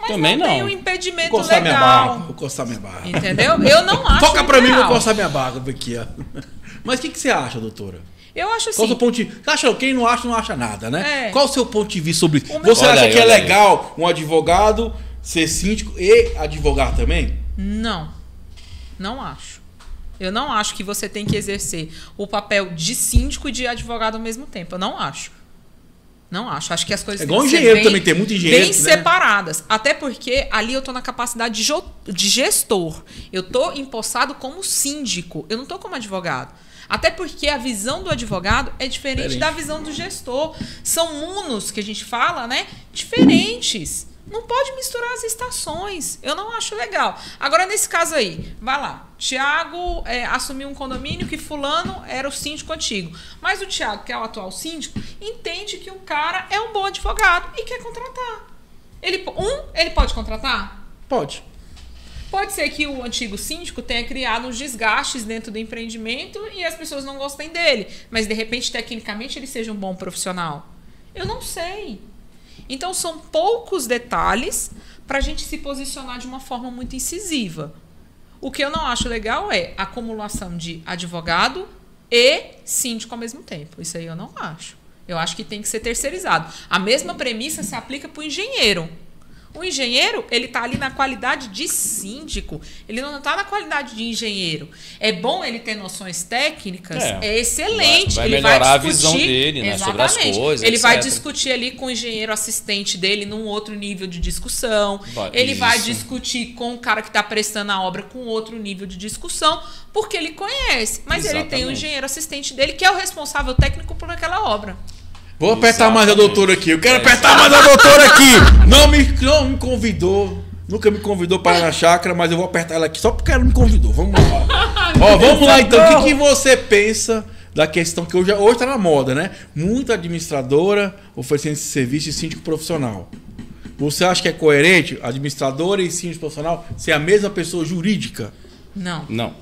Mas também não tem um impedimento Vou coçar legal. Vou coçar minha barra. Entendeu? Eu não acho Toca para mim, legal. vou coçar minha barra aqui, ó. Mas o que você acha, doutora? Eu acho assim. Qual o seu ponto de vista? Quem não acha nada, né? É. Qual o seu ponto de vista sobre isso? Você acha que é legal um advogado ser síndico e advogar também? Não. Não acho. Eu não acho que você tem que exercer o papel de síndico e de advogado ao mesmo tempo. Eu não acho. Não acho. Acho que as coisas é igual têm que engenheiro ser também, tem muito engenheiro. bem separadas. Até porque ali eu tô na capacidade de gestor. Eu tô empossado como síndico. Eu não tô como advogado. Até porque a visão do advogado é diferente da visão do gestor. São mundos que a gente fala, né? Diferentes. Não pode misturar as estações. Eu não acho legal. Agora, nesse caso aí, vai lá. Tiago assumiu um condomínio que fulano era o síndico antigo. Mas o Tiago, que é o atual síndico, entende que o cara é um bom advogado e quer contratar. Ele pode contratar? Pode. Pode ser que o antigo síndico tenha criado uns desgastes dentro do empreendimento e as pessoas não gostem dele. Mas, de repente, tecnicamente, ele seja um bom profissional. Eu não sei. Então, são poucos detalhes para a gente se posicionar de uma forma muito incisiva. O que eu não acho legal é a acumulação de advogado e síndico ao mesmo tempo. Isso aí eu não acho. Eu acho que tem que ser terceirizado. A mesma premissa se aplica para o engenheiro. O engenheiro, ele está ali na qualidade de síndico. Ele não está na qualidade de engenheiro. É bom ele ter noções técnicas, é excelente. Vai ele melhorar vai a visão dele, né, sobre as coisas, ele etc. vai discutir ali com o engenheiro assistente dele num outro nível de discussão. Ele vai discutir com o cara que está prestando a obra com outro nível de discussão, porque ele conhece. Mas ele tem o engenheiro assistente dele, que é o responsável técnico por aquela obra. Vou apertar mais a doutora aqui. Eu quero apertar mais a doutora aqui. Não me convidou. Nunca me convidou para ir na chácara, mas eu vou apertar ela aqui só porque ela me convidou. Vamos lá. Vamos lá então. O que você pensa da questão que hoje está na moda, né? Muita administradora oferecendo esse serviço de síndico profissional. Você acha que é coerente administradora e síndico profissional ser a mesma pessoa jurídica? Não. Não.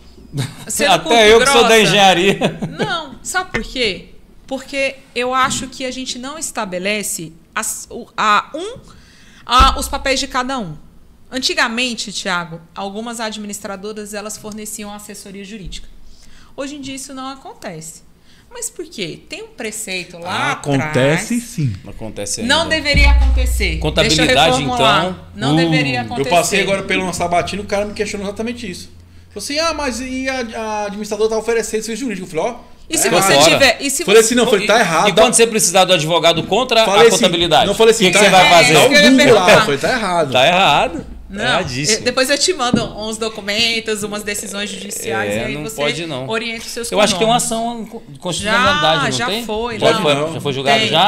Sendo curta Até e eu que sou da grossa. engenharia. Não, sabe por quê? Porque eu acho que a gente não estabelece os papéis de cada um. Antigamente, Thiago, algumas administradoras elas forneciam assessoria jurídica. Hoje em dia isso não acontece. Mas por quê? Tem um preceito lá Acontece atrás. sim. Acontece ainda. Não deveria acontecer. Contabilidade, Deixa eu reformular. então. Não deveria acontecer. Eu passei agora pelo Sabatino, o cara me questionou exatamente isso. Falei assim, mas e a administradora tá oferecendo serviço jurídico? Eu falei, E se Tá você fora. tiver. E se falei você... assim, não, falei, tá errado. E quando você precisar do advogado contra Falei a contabilidade? Assim, não, falei assim, o que tá você vai errado. fazer? Dá isso que eu ia um Google lá. perguntar. Eu falei, tá errado. Tá errado. Não, Erradíssimo. depois eu te mando uns documentos, umas decisões judiciais e aí não você pode, não. orienta os seus Eu acho que tem uma condôminos. ação de constitucionalidade, não já tem? foi. Pode não. não. Já foi julgado Tem, já?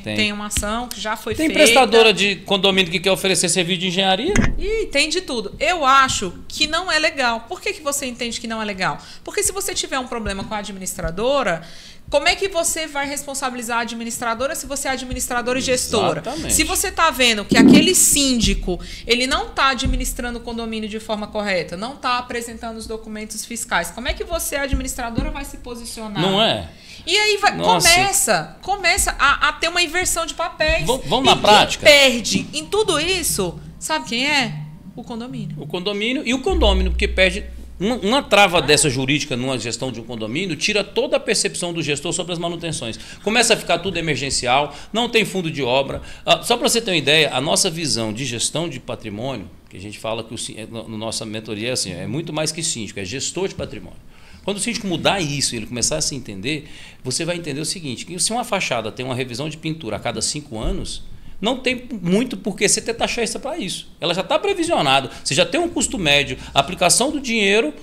tem uma ação que já foi Tem feita. prestadora de condomínio que quer oferecer serviço de engenharia? E tem de tudo. Eu acho que não é legal. Por que você entende que não é legal? Porque se você tiver um problema com a administradora, como é que você vai responsabilizar a administradora se você é administradora e gestora? Exatamente. Se você está vendo que aquele síndico ele não está administrando o condomínio de forma correta, não está apresentando os documentos fiscais, como é que você, administradora, vai se posicionar? Não é? E aí Nossa. começa a ter uma inversão de papéis. Vamos na prática? Quem perde em tudo isso, sabe quem é? O condomínio. O condomínio e o condômino, porque perde. Uma trava dessa jurídica numa gestão de um condomínio tira toda a percepção do gestor sobre as manutenções. Começa a ficar tudo emergencial, não tem fundo de obra. Só para você ter uma ideia, a nossa visão de gestão de patrimônio, que a gente fala que no nossa mentoria é assim, é muito mais que síndico, é gestor de patrimônio. Quando o síndico mudar isso e ele começar a se entender, você vai entender o seguinte, que se uma fachada tem uma revisão de pintura a cada 5 anos, não tem muito por que você ter taxa extra para isso. Ela já está previsionada, você já tem um custo médio, a aplicação do dinheiro,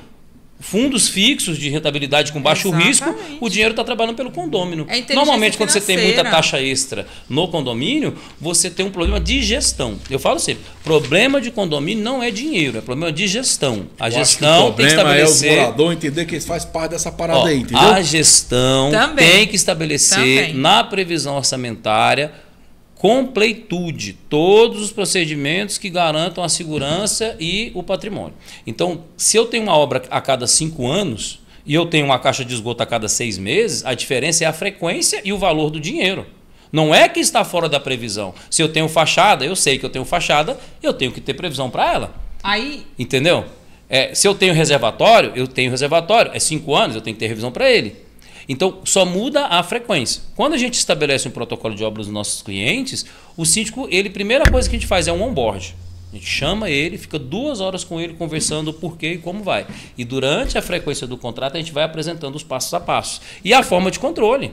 fundos fixos de rentabilidade com baixo risco, o dinheiro está trabalhando pelo condômino. Normalmente, quando você tem muita taxa extra no condomínio, você tem um problema de gestão. Eu falo sempre, problema de condomínio não é dinheiro, é problema de gestão. A gestão tem que estabelecer... é o morador entender que eles fazem parte dessa parada aí, entendeu? A gestão tem que estabelecer na previsão orçamentária completude, todos os procedimentos que garantam a segurança e o patrimônio. Então, se eu tenho uma obra a cada 5 anos e eu tenho uma caixa de esgoto a cada 6 meses, a diferença é a frequência e o valor do dinheiro. Não é que está fora da previsão. Se eu tenho fachada, eu sei que eu tenho fachada, eu tenho que ter previsão para ela. Aí, entendeu? Se eu tenho reservatório, eu tenho reservatório. É 5 anos, eu tenho que ter revisão para ele. Então, só muda a frequência. Quando a gente estabelece um protocolo de obras dos nossos clientes, o síndico, primeira coisa que a gente faz é um onboard. A gente chama ele, fica 2 horas com ele conversando o porquê e como vai. E durante a frequência do contrato, a gente vai apresentando os passos a passos. E a forma de controle.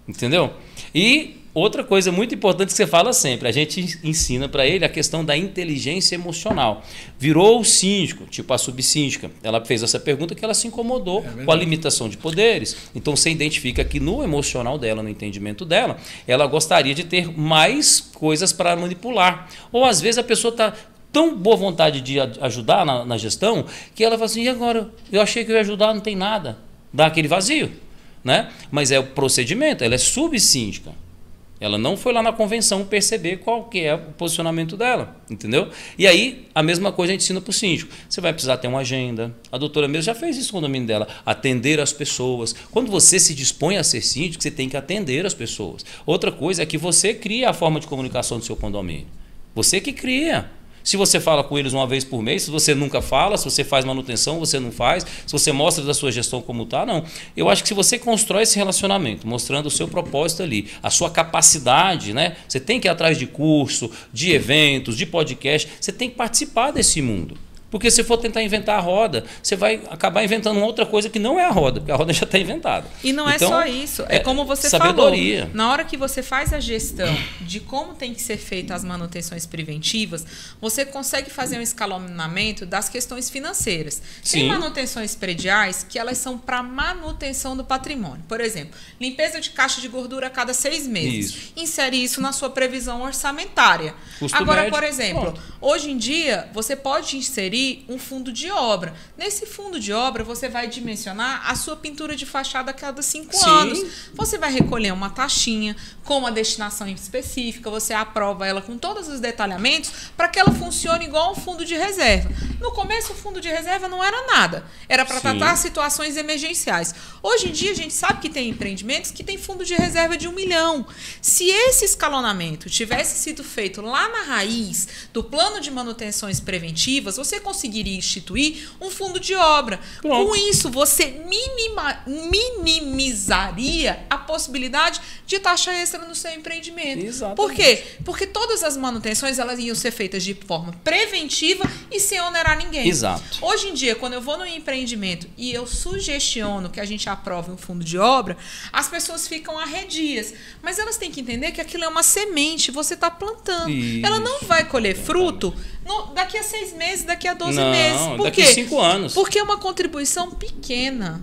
Entendeu? E outra coisa muito importante que você fala sempre, a gente ensina para ele a questão da inteligência emocional. Virou o síndico, tipo a subsíndica, ela fez essa pergunta que ela se incomodou com a limitação de poderes. Então você identifica que no emocional dela, no entendimento dela, ela gostaria de ter mais coisas para manipular. Ou às vezes a pessoa está tão boa vontade de ajudar na gestão que ela fala assim, e agora? Eu achei que eu ia ajudar, não tem nada. Dá aquele vazio. Né? Mas é o procedimento, ela é subsíndica. Ela não foi lá na convenção perceber qual que é o posicionamento dela, entendeu? E aí, a mesma coisa a gente ensina para o síndico. Você vai precisar ter uma agenda. A doutora mesmo já fez isso no condomínio dela. Atender as pessoas. Quando você se dispõe a ser síndico, você tem que atender as pessoas. Outra coisa é que você cria a forma de comunicação do seu condomínio. Você que cria. Se você fala com eles uma vez por mês, se você nunca fala, se você faz manutenção, você não faz, se você mostra da sua gestão como está, não. Eu acho que se você constrói esse relacionamento, mostrando o seu propósito ali, a sua capacidade, né? Você tem que ir atrás de curso, de eventos, de podcast, você tem que participar desse mundo. Porque se for tentar inventar a roda, você vai acabar inventando uma outra coisa que não é a roda, porque a roda já está inventada. E não então, é só isso, é como você sabedoria. falou. Na hora que você faz a gestão de como tem que ser feita as manutenções preventivas, você consegue fazer um escalonamento das questões financeiras. Tem manutenções prediais que elas são para manutenção do patrimônio. Por exemplo, limpeza de caixa de gordura a cada 6 meses. Isso. Insere isso na sua previsão orçamentária. Custo Agora, médio, por exemplo, hoje em dia, você pode inserir um fundo de obra. Nesse fundo de obra, você vai dimensionar a sua pintura de fachada a cada 5 anos. Você vai recolher uma taxinha com uma destinação específica, você aprova ela com todos os detalhamentos para que ela funcione igual um fundo de reserva. No começo, o fundo de reserva não era nada. Era para tratar situações emergenciais. Hoje em dia, a gente sabe que tem empreendimentos que tem fundo de reserva de 1 milhão. Se esse escalonamento tivesse sido feito lá na raiz do plano de manutenções preventivas, você conseguiria instituir um fundo de obra. Pronto. Com isso, você minimizaria a possibilidade de taxa extra no seu empreendimento. Exatamente. Por quê? Porque todas as manutenções elas iam ser feitas de forma preventiva e sem onerar ninguém. Exato. Hoje em dia, quando eu vou no empreendimento e eu sugestiono que a gente aprove um fundo de obra, as pessoas ficam arredias. Mas elas têm que entender que aquilo é uma semente, você está plantando. Isso. Ela não vai colher fruto daqui a 6 meses, daqui a 12 Não, meses. Por daqui quê? a 5 anos. Porque é uma contribuição pequena.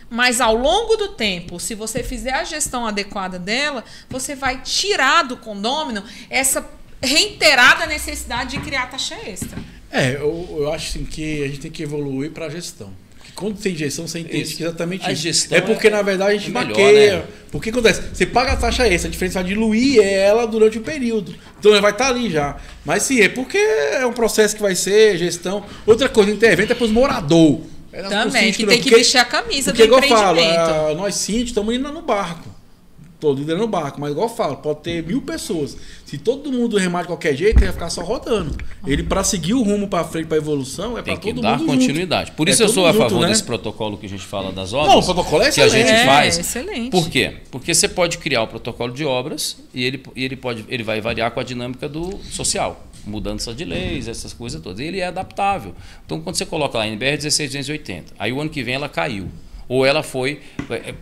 Mas ao longo do tempo, se você fizer a gestão adequada dela, você vai tirar do condômino essa reiterada necessidade de criar taxa extra. Eu acho assim, que a gente tem que evoluir para a gestão. Porque quando tem gestão, você entende que exatamente a isso. gestão É porque, na verdade, a gente melhor, maqueia. né? Porque acontece? Você paga a taxa extra, a diferença vai diluir ela durante o período. Então ela vai estar ali já. Mas sim, é porque é um processo que vai ser gestão. Outra coisa, intervento é para os moradores. Também, que tem que vestir a camisa do empreendimento. empreendimento. Igual eu falo, nós síndicos estamos indo no barco. Todo indo no barco, mas igual eu falo, pode ter 1000 pessoas. Se todo mundo remar de qualquer jeito, ele vai ficar só rodando. Ele, para seguir o rumo para frente, para evolução, é para todo mundo. Tem que dar continuidade. Por isso eu sou a favor desse protocolo que a gente fala das obras. Não, o protocolo é excelente. Que a gente faz. É excelente. Por quê? Porque você pode criar o protocolo de obras e ele vai variar com a dinâmica do social. Mudança de leis, essas coisas todas. Ele é adaptável. Então, quando você coloca lá a NBR 16280, aí o ano que vem ela caiu. Ou ela foi,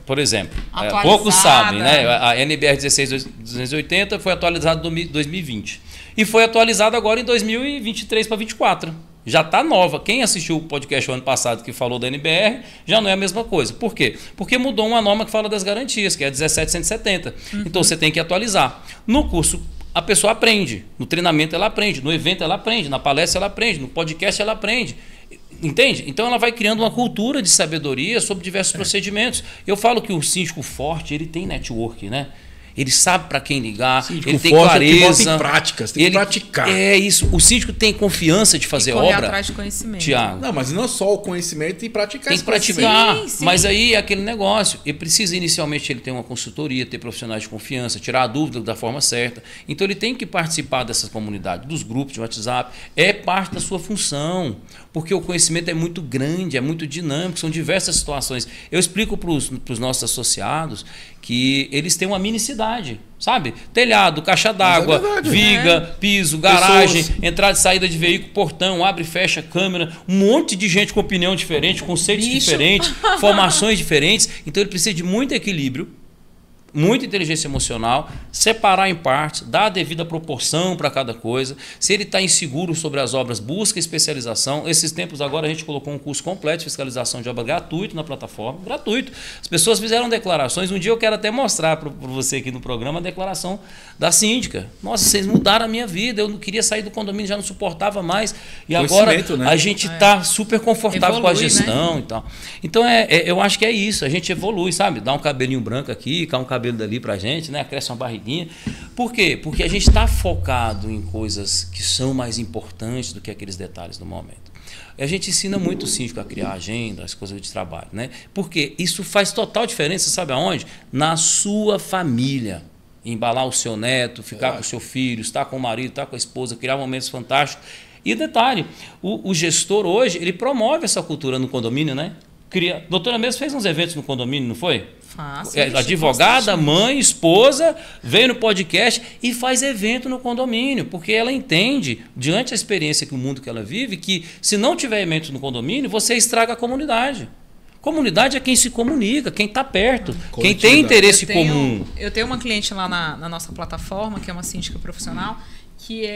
por exemplo, poucos sabem, né? A NBR 16280 foi atualizada em 2020. E foi atualizada agora em 2023 para 2024. Já está nova. Quem assistiu o podcast o ano passado que falou da NBR, já não é a mesma coisa. Por quê? Porque mudou uma norma que fala das garantias, que é a 17170. Então você tem que atualizar. No curso, a pessoa aprende. No treinamento ela aprende. No evento ela aprende. Na palestra ela aprende. No podcast ela aprende. Entende? Então ela vai criando uma cultura de sabedoria sobre diversos procedimentos. Eu falo que o síndico forte, ele tem network, né? Ele sabe para quem ligar, síndico ele tem forte, clareza. Tem práticas, tem que praticar. É isso. O síndico tem confiança de fazer obra. Atrás de conhecimento. Tiago. Não, mas não só o conhecimento e praticar. Tem que praticar. Sim. Mas aí é aquele negócio. Ele precisa inicialmente ele ter uma consultoria, ter profissionais de confiança, tirar a dúvida da forma certa. Então ele tem que participar dessas comunidades, dos grupos de WhatsApp. É parte da sua função. Porque o conhecimento é muito grande, é muito dinâmico, são diversas situações. Eu explico para os nossos associados que eles têm uma minicidade, sabe? Telhado, caixa d'água, viga, piso, garagem, entrada e saída de veículo, portão, abre e fecha, câmera, um monte de gente com opinião diferente, conceitos diferentes, formações diferentes. Então ele precisa de muito equilíbrio, muita inteligência emocional, separar em partes, dar a devida proporção para cada coisa. Se ele está inseguro sobre as obras, busca especialização. Esses tempos agora a gente colocou um curso completo de fiscalização de obra gratuito na plataforma, gratuito. As pessoas fizeram declarações. Um dia eu quero até mostrar para você aqui no programa a declaração da síndica. Nossa, vocês mudaram a minha vida, eu não queria sair do condomínio, já não suportava mais. E agora a gente está super confortável com a gestão, né? E tal. Então eu acho que é isso, a gente evolui, sabe? Dá um cabelinho branco aqui, cai um cabelo dali pra gente, né? Cresce uma barriguinha. Por quê? Porque a gente está focado em coisas que são mais importantes do que aqueles detalhes do momento. E a gente ensina muito o síndico a criar agenda, as coisas de trabalho, né? Porque isso faz total diferença, sabe aonde? Na sua família. Embalar o seu neto, ficar com o seu filho, estar com o marido, estar com a esposa, criar momentos fantásticos. E detalhe, o gestor hoje, ele promove essa cultura no condomínio, né? A doutora mesmo fez uns eventos no condomínio, não foi? Advogada, mãe, esposa, veio no podcast e faz evento no condomínio, porque ela entende, diante da experiência que o mundo que ela vive, que se não tiver evento no condomínio, você estraga a comunidade. Comunidade é quem se comunica, quem está perto, quem tem interesse comum. Eu tenho uma cliente lá na nossa plataforma, que é uma síndica profissional, que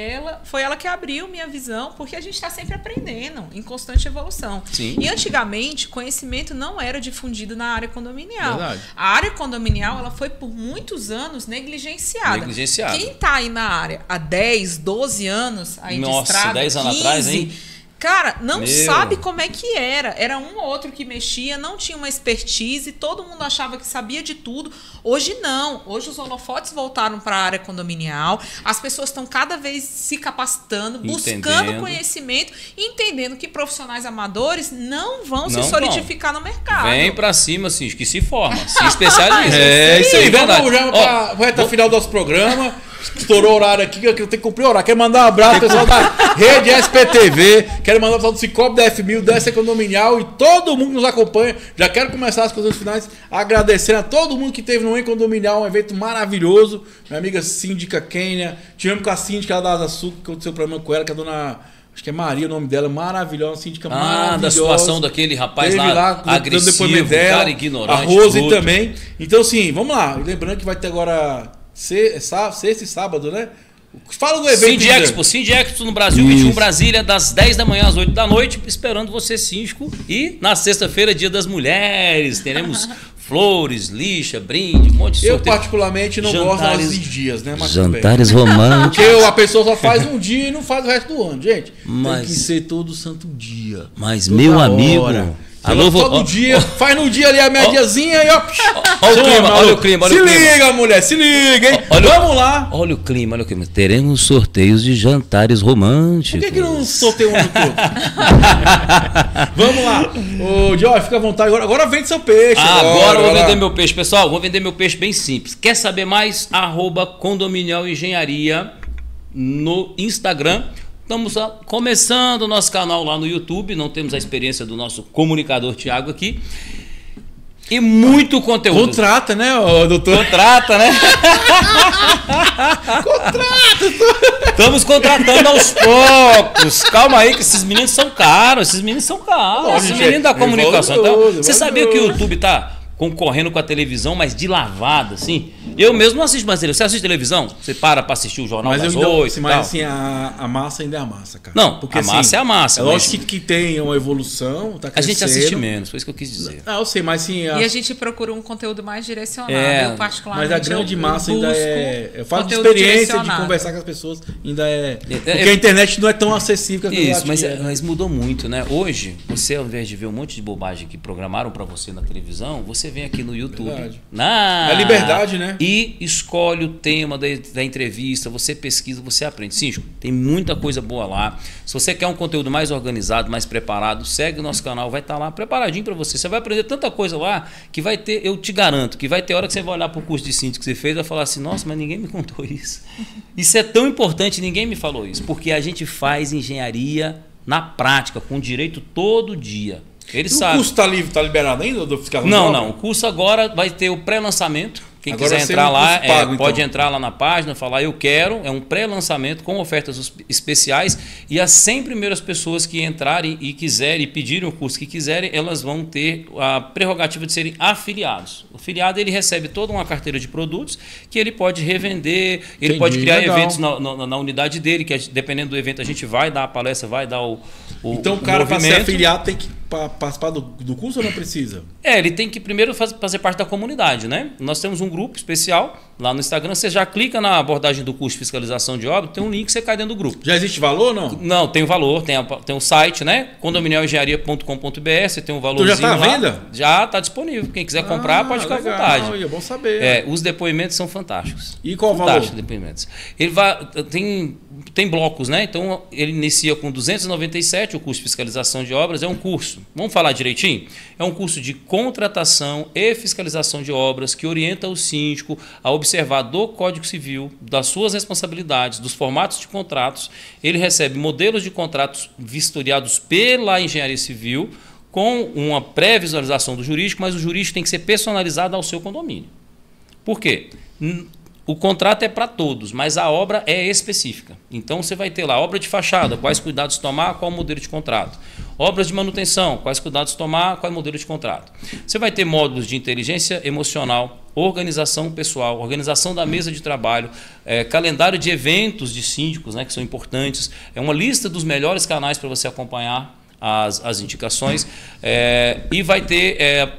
foi ela que abriu minha visão, porque a gente está sempre aprendendo, em constante evolução. Sim. E antigamente, conhecimento não era difundido na área condominial. Verdade. A área condominial ela foi por muitos anos negligenciada. Quem está aí na área há 10, 12 anos aí de estrada, 10 anos atrás, hein? Cara, não sabe como é que era. Era um ou outro que mexia, não tinha uma expertise, todo mundo achava que sabia de tudo. Hoje não. Hoje os holofotes voltaram para a área condominial. As pessoas estão cada vez se capacitando, buscando conhecimento e entendendo que profissionais amadores não vão se solidificar no mercado. Vem para cima, assim, que se forma, se especializa. Isso aí. Vamos já para a reta final do nosso programa. Estourou o horário aqui, que eu tenho que cumprir o horário. Quero mandar um abraço pro pessoal da Rede SPTV. Quero mandar o pessoal do Cicobi, da F1000, da S Condominial e todo mundo que nos acompanha. Já quero começar as coisas finais agradecendo a todo mundo que teve no Condominial, um evento maravilhoso. Minha amiga síndica Kênia. Tivemos com a síndica lá da Asa Sul, que aconteceu um problema com ela, que é a dona... Acho que é Maria o nome dela, maravilhosa, síndica maravilhosa. Da situação daquele rapaz lá agressivo, cara ignorante. A Rose também. Então, assim, vamos lá. Lembrando que vai ter agora... Sexta e sábado, né? Fala do evento. Cindy Expo no Brasil, 21 Brasília, das 10 da manhã às 8 da noite, esperando você, síndico. E na sexta-feira, Dia das Mulheres, teremos flores, lixa, brinde, um monte de sorteio. Eu particularmente não gosto desses dias, né? Mas jantares românticos. Porque a pessoa só faz um dia e não faz o resto do ano, gente. Tem que ser todo santo dia. Mas, meu amigo... Alô, todo dia, faz no dia ali a médiazinha e ó. Olha o clima. Se liga, mulher, se liga, hein? Vamos lá. Olha o clima. Teremos sorteios de jantares românticos. Por que não sorteia o ano todo? Vamos lá. Ô, Joy, fica à vontade. Agora vende seu peixe. Agora eu vou vender meu peixe, pessoal. Vou vender meu peixe bem simples. Quer saber mais? @Condominial Engenharia no Instagram. Estamos começando o nosso canal lá no YouTube, não temos a experiência do nosso comunicador Thiago aqui. E muito conteúdo. Contrata, né, doutor? Contrata, né? Contrata! Estamos contratando aos poucos. Calma aí que esses meninos são caros. Esses meninos da comunicação. Então, você sabia que o YouTube tá concorrendo com a televisão, mas de lavada, assim? Eu mesmo não assisto mais televisão. Você assiste televisão? Você para assistir o Jornal das 8 mas assim, a massa ainda é a massa, cara. Não, porque a massa é a massa. É lógico que tem uma evolução, tá crescendo. A gente assiste menos, foi isso que eu quis dizer. Eu sei, mas sim... E a gente procura um conteúdo mais direcionado. Eu particularmente... Mas a grande massa ainda é... Eu falo de experiência, de conversar com as pessoas, ainda é... Porque a internet não é tão acessível que as pessoas acham. Mas mudou muito, né? Hoje, você, ao invés de ver um monte de bobagem que programaram pra você na televisão, você vem aqui no YouTube. É liberdade, né? E escolhe o tema da entrevista, você pesquisa, você aprende. Síndico, tem muita coisa boa lá. Se você quer um conteúdo mais organizado, mais preparado, segue o nosso canal, vai estar lá preparadinho para você. Você vai aprender tanta coisa lá que vai ter, eu te garanto, que vai ter hora que você vai olhar para o curso de síndico que você fez e vai falar assim, nossa, mas ninguém me contou isso. Isso é tão importante, ninguém me falou isso. Porque a gente faz engenharia na prática, com direito todo dia. O curso está liberado ainda? Não. O curso agora vai ter o pré-lançamento. Quem agora quiser entrar lá, pode entrar lá na página, falar eu quero. É um pré-lançamento com ofertas especiais. E as 100 primeiras pessoas que entrarem e quiserem, e pedirem o curso que quiserem, elas vão ter a prerrogativa de serem afiliados. O afiliado ele recebe toda uma carteira de produtos que ele pode revender, ele pode criar eventos na unidade dele, que dependendo do evento a gente vai dar a palestra, vai dar o Então o cara para ser afiliado tem que participar do curso ou não precisa? Ele tem que primeiro fazer parte da comunidade, né? Nós temos um grupo especial lá no Instagram, você já clica na abordagem do curso de fiscalização de obra, tem um link, você cai dentro do grupo. Já existe valor ou não? Não, tem o valor, tem o site, né? condominialengenharia.com.br, você tem um valorzinho. Tu já está à venda? Já está disponível. Quem quiser comprar pode ficar à vontade. É bom saber. Os depoimentos são fantásticos. E qual o valor? Depoimentos. Ele tem blocos, né? Então ele inicia com 297, o curso de fiscalização de obras, é um curso. Vamos falar direitinho? É um curso de contratação e fiscalização de obras que orienta o síndico a observar do Código Civil, das suas responsabilidades, dos formatos de contratos. Ele recebe modelos de contratos vistoriados pela engenharia civil com uma pré-visualização do jurídico, mas o jurídico tem que ser personalizado ao seu condomínio. Por quê? O contrato é para todos, mas a obra é específica. Então, você vai ter lá obra de fachada, quais cuidados tomar, qual modelo de contrato. Obras de manutenção, quais cuidados tomar, qual modelo de contrato. Você vai ter módulos de inteligência emocional, organização pessoal, organização da mesa de trabalho, calendário de eventos de síndicos, né, que são importantes. É uma lista dos melhores canais para você acompanhar as indicações. E vai ter...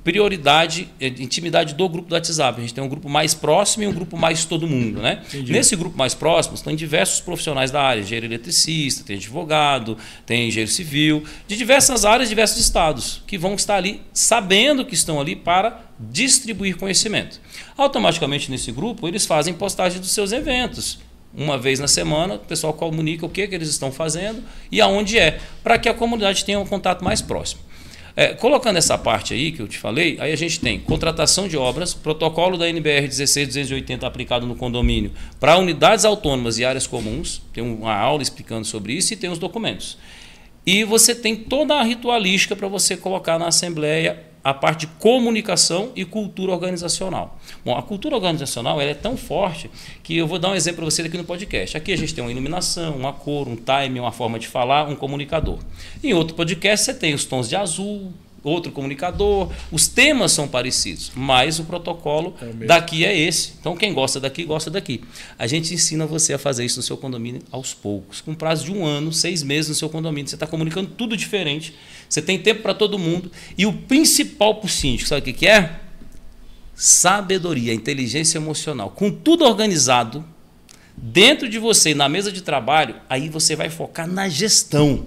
prioridade, intimidade do grupo do WhatsApp. A gente tem um grupo mais próximo e um grupo mais todo mundo, né? Entendi. Nesse grupo mais próximo estão diversos profissionais da área, engenheiro eletricista, tem advogado, tem engenheiro civil, de diversas áreas, diversos estados, que vão estar ali sabendo que estão ali para distribuir conhecimento. Automaticamente nesse grupo eles fazem postagem dos seus eventos. Uma vez na semana, o pessoal comunica o que eles estão fazendo e aonde é, para que a comunidade tenha um contato mais próximo. Colocando essa parte aí que eu te falei, aí a gente tem contratação de obras, protocolo da NBR 16280 aplicado no condomínio para unidades autônomas e áreas comuns, tem uma aula explicando sobre isso e tem os documentos. E você tem toda a ritualística para você colocar na Assembleia a parte de comunicação e cultura organizacional. Bom, a cultura organizacional ela é tão forte que eu vou dar um exemplo para você aqui no podcast. Aqui a gente tem uma iluminação, uma cor, um time, uma forma de falar, um comunicador. Em outro podcast você tem os tons de azul, outro comunicador, os temas são parecidos, mas o protocolo daqui é esse. Então quem gosta daqui, gosta daqui. A gente ensina você a fazer isso no seu condomínio aos poucos, com prazo de 1 ano, 6 meses no seu condomínio. Você está comunicando tudo diferente, você tem tempo para todo mundo e o principal para o síndico, sabe o que é? Sabedoria, inteligência emocional. Com tudo organizado, dentro de você, na mesa de trabalho, aí você vai focar na gestão.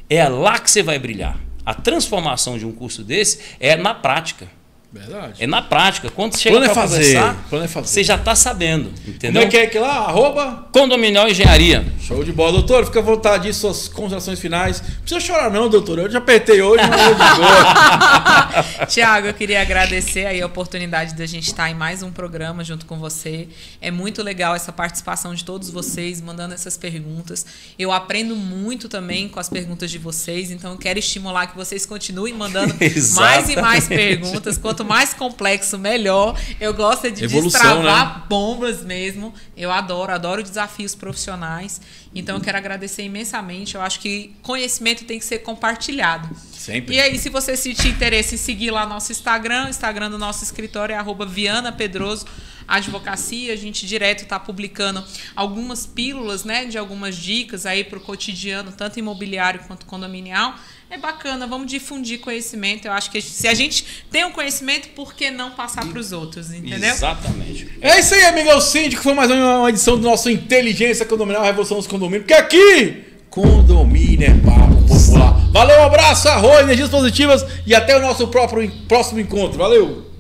É lá que você vai brilhar. A transformação de um curso desse é na prática. Verdade. É na prática. Quando você chega para conversar, fazer. você já está sabendo. Entendeu? Como é que é lá? @? Condominial Engenharia. Show de bola. Doutor, fica à vontade de suas considerações finais. Não precisa chorar não, doutor. Eu já apertei hoje, mas eu de boa. Tiago, eu queria agradecer aí a oportunidade da gente estar em mais um programa junto com você. É muito legal essa participação de todos vocês, mandando essas perguntas. Eu aprendo muito também com as perguntas de vocês, então eu quero estimular que vocês continuem mandando mais e mais perguntas. Quanto mais complexo, melhor. Eu gosto de destravar bombas mesmo. Eu adoro desafios profissionais. Então, eu quero agradecer imensamente. Eu acho que conhecimento tem que ser compartilhado. Sempre. E aí, se você sentir interesse em seguir lá nosso Instagram, o Instagram do nosso escritório é @Viana Pedroso Advocacia. A gente direto está publicando algumas pílulas, né, de algumas dicas aí para o cotidiano, tanto imobiliário quanto condominial. É bacana, vamos difundir conhecimento. Eu acho que se a gente tem um conhecimento, por que não passar para os outros, entendeu? Exatamente. É isso aí, amigo. É o síndico. Foi mais uma edição do nosso Inteligência Condominial, Revolução dos Condomínios. Porque aqui, condomínio é papo popular. Valeu, um abraço, arroz, energias positivas e até o nosso próximo encontro. Valeu!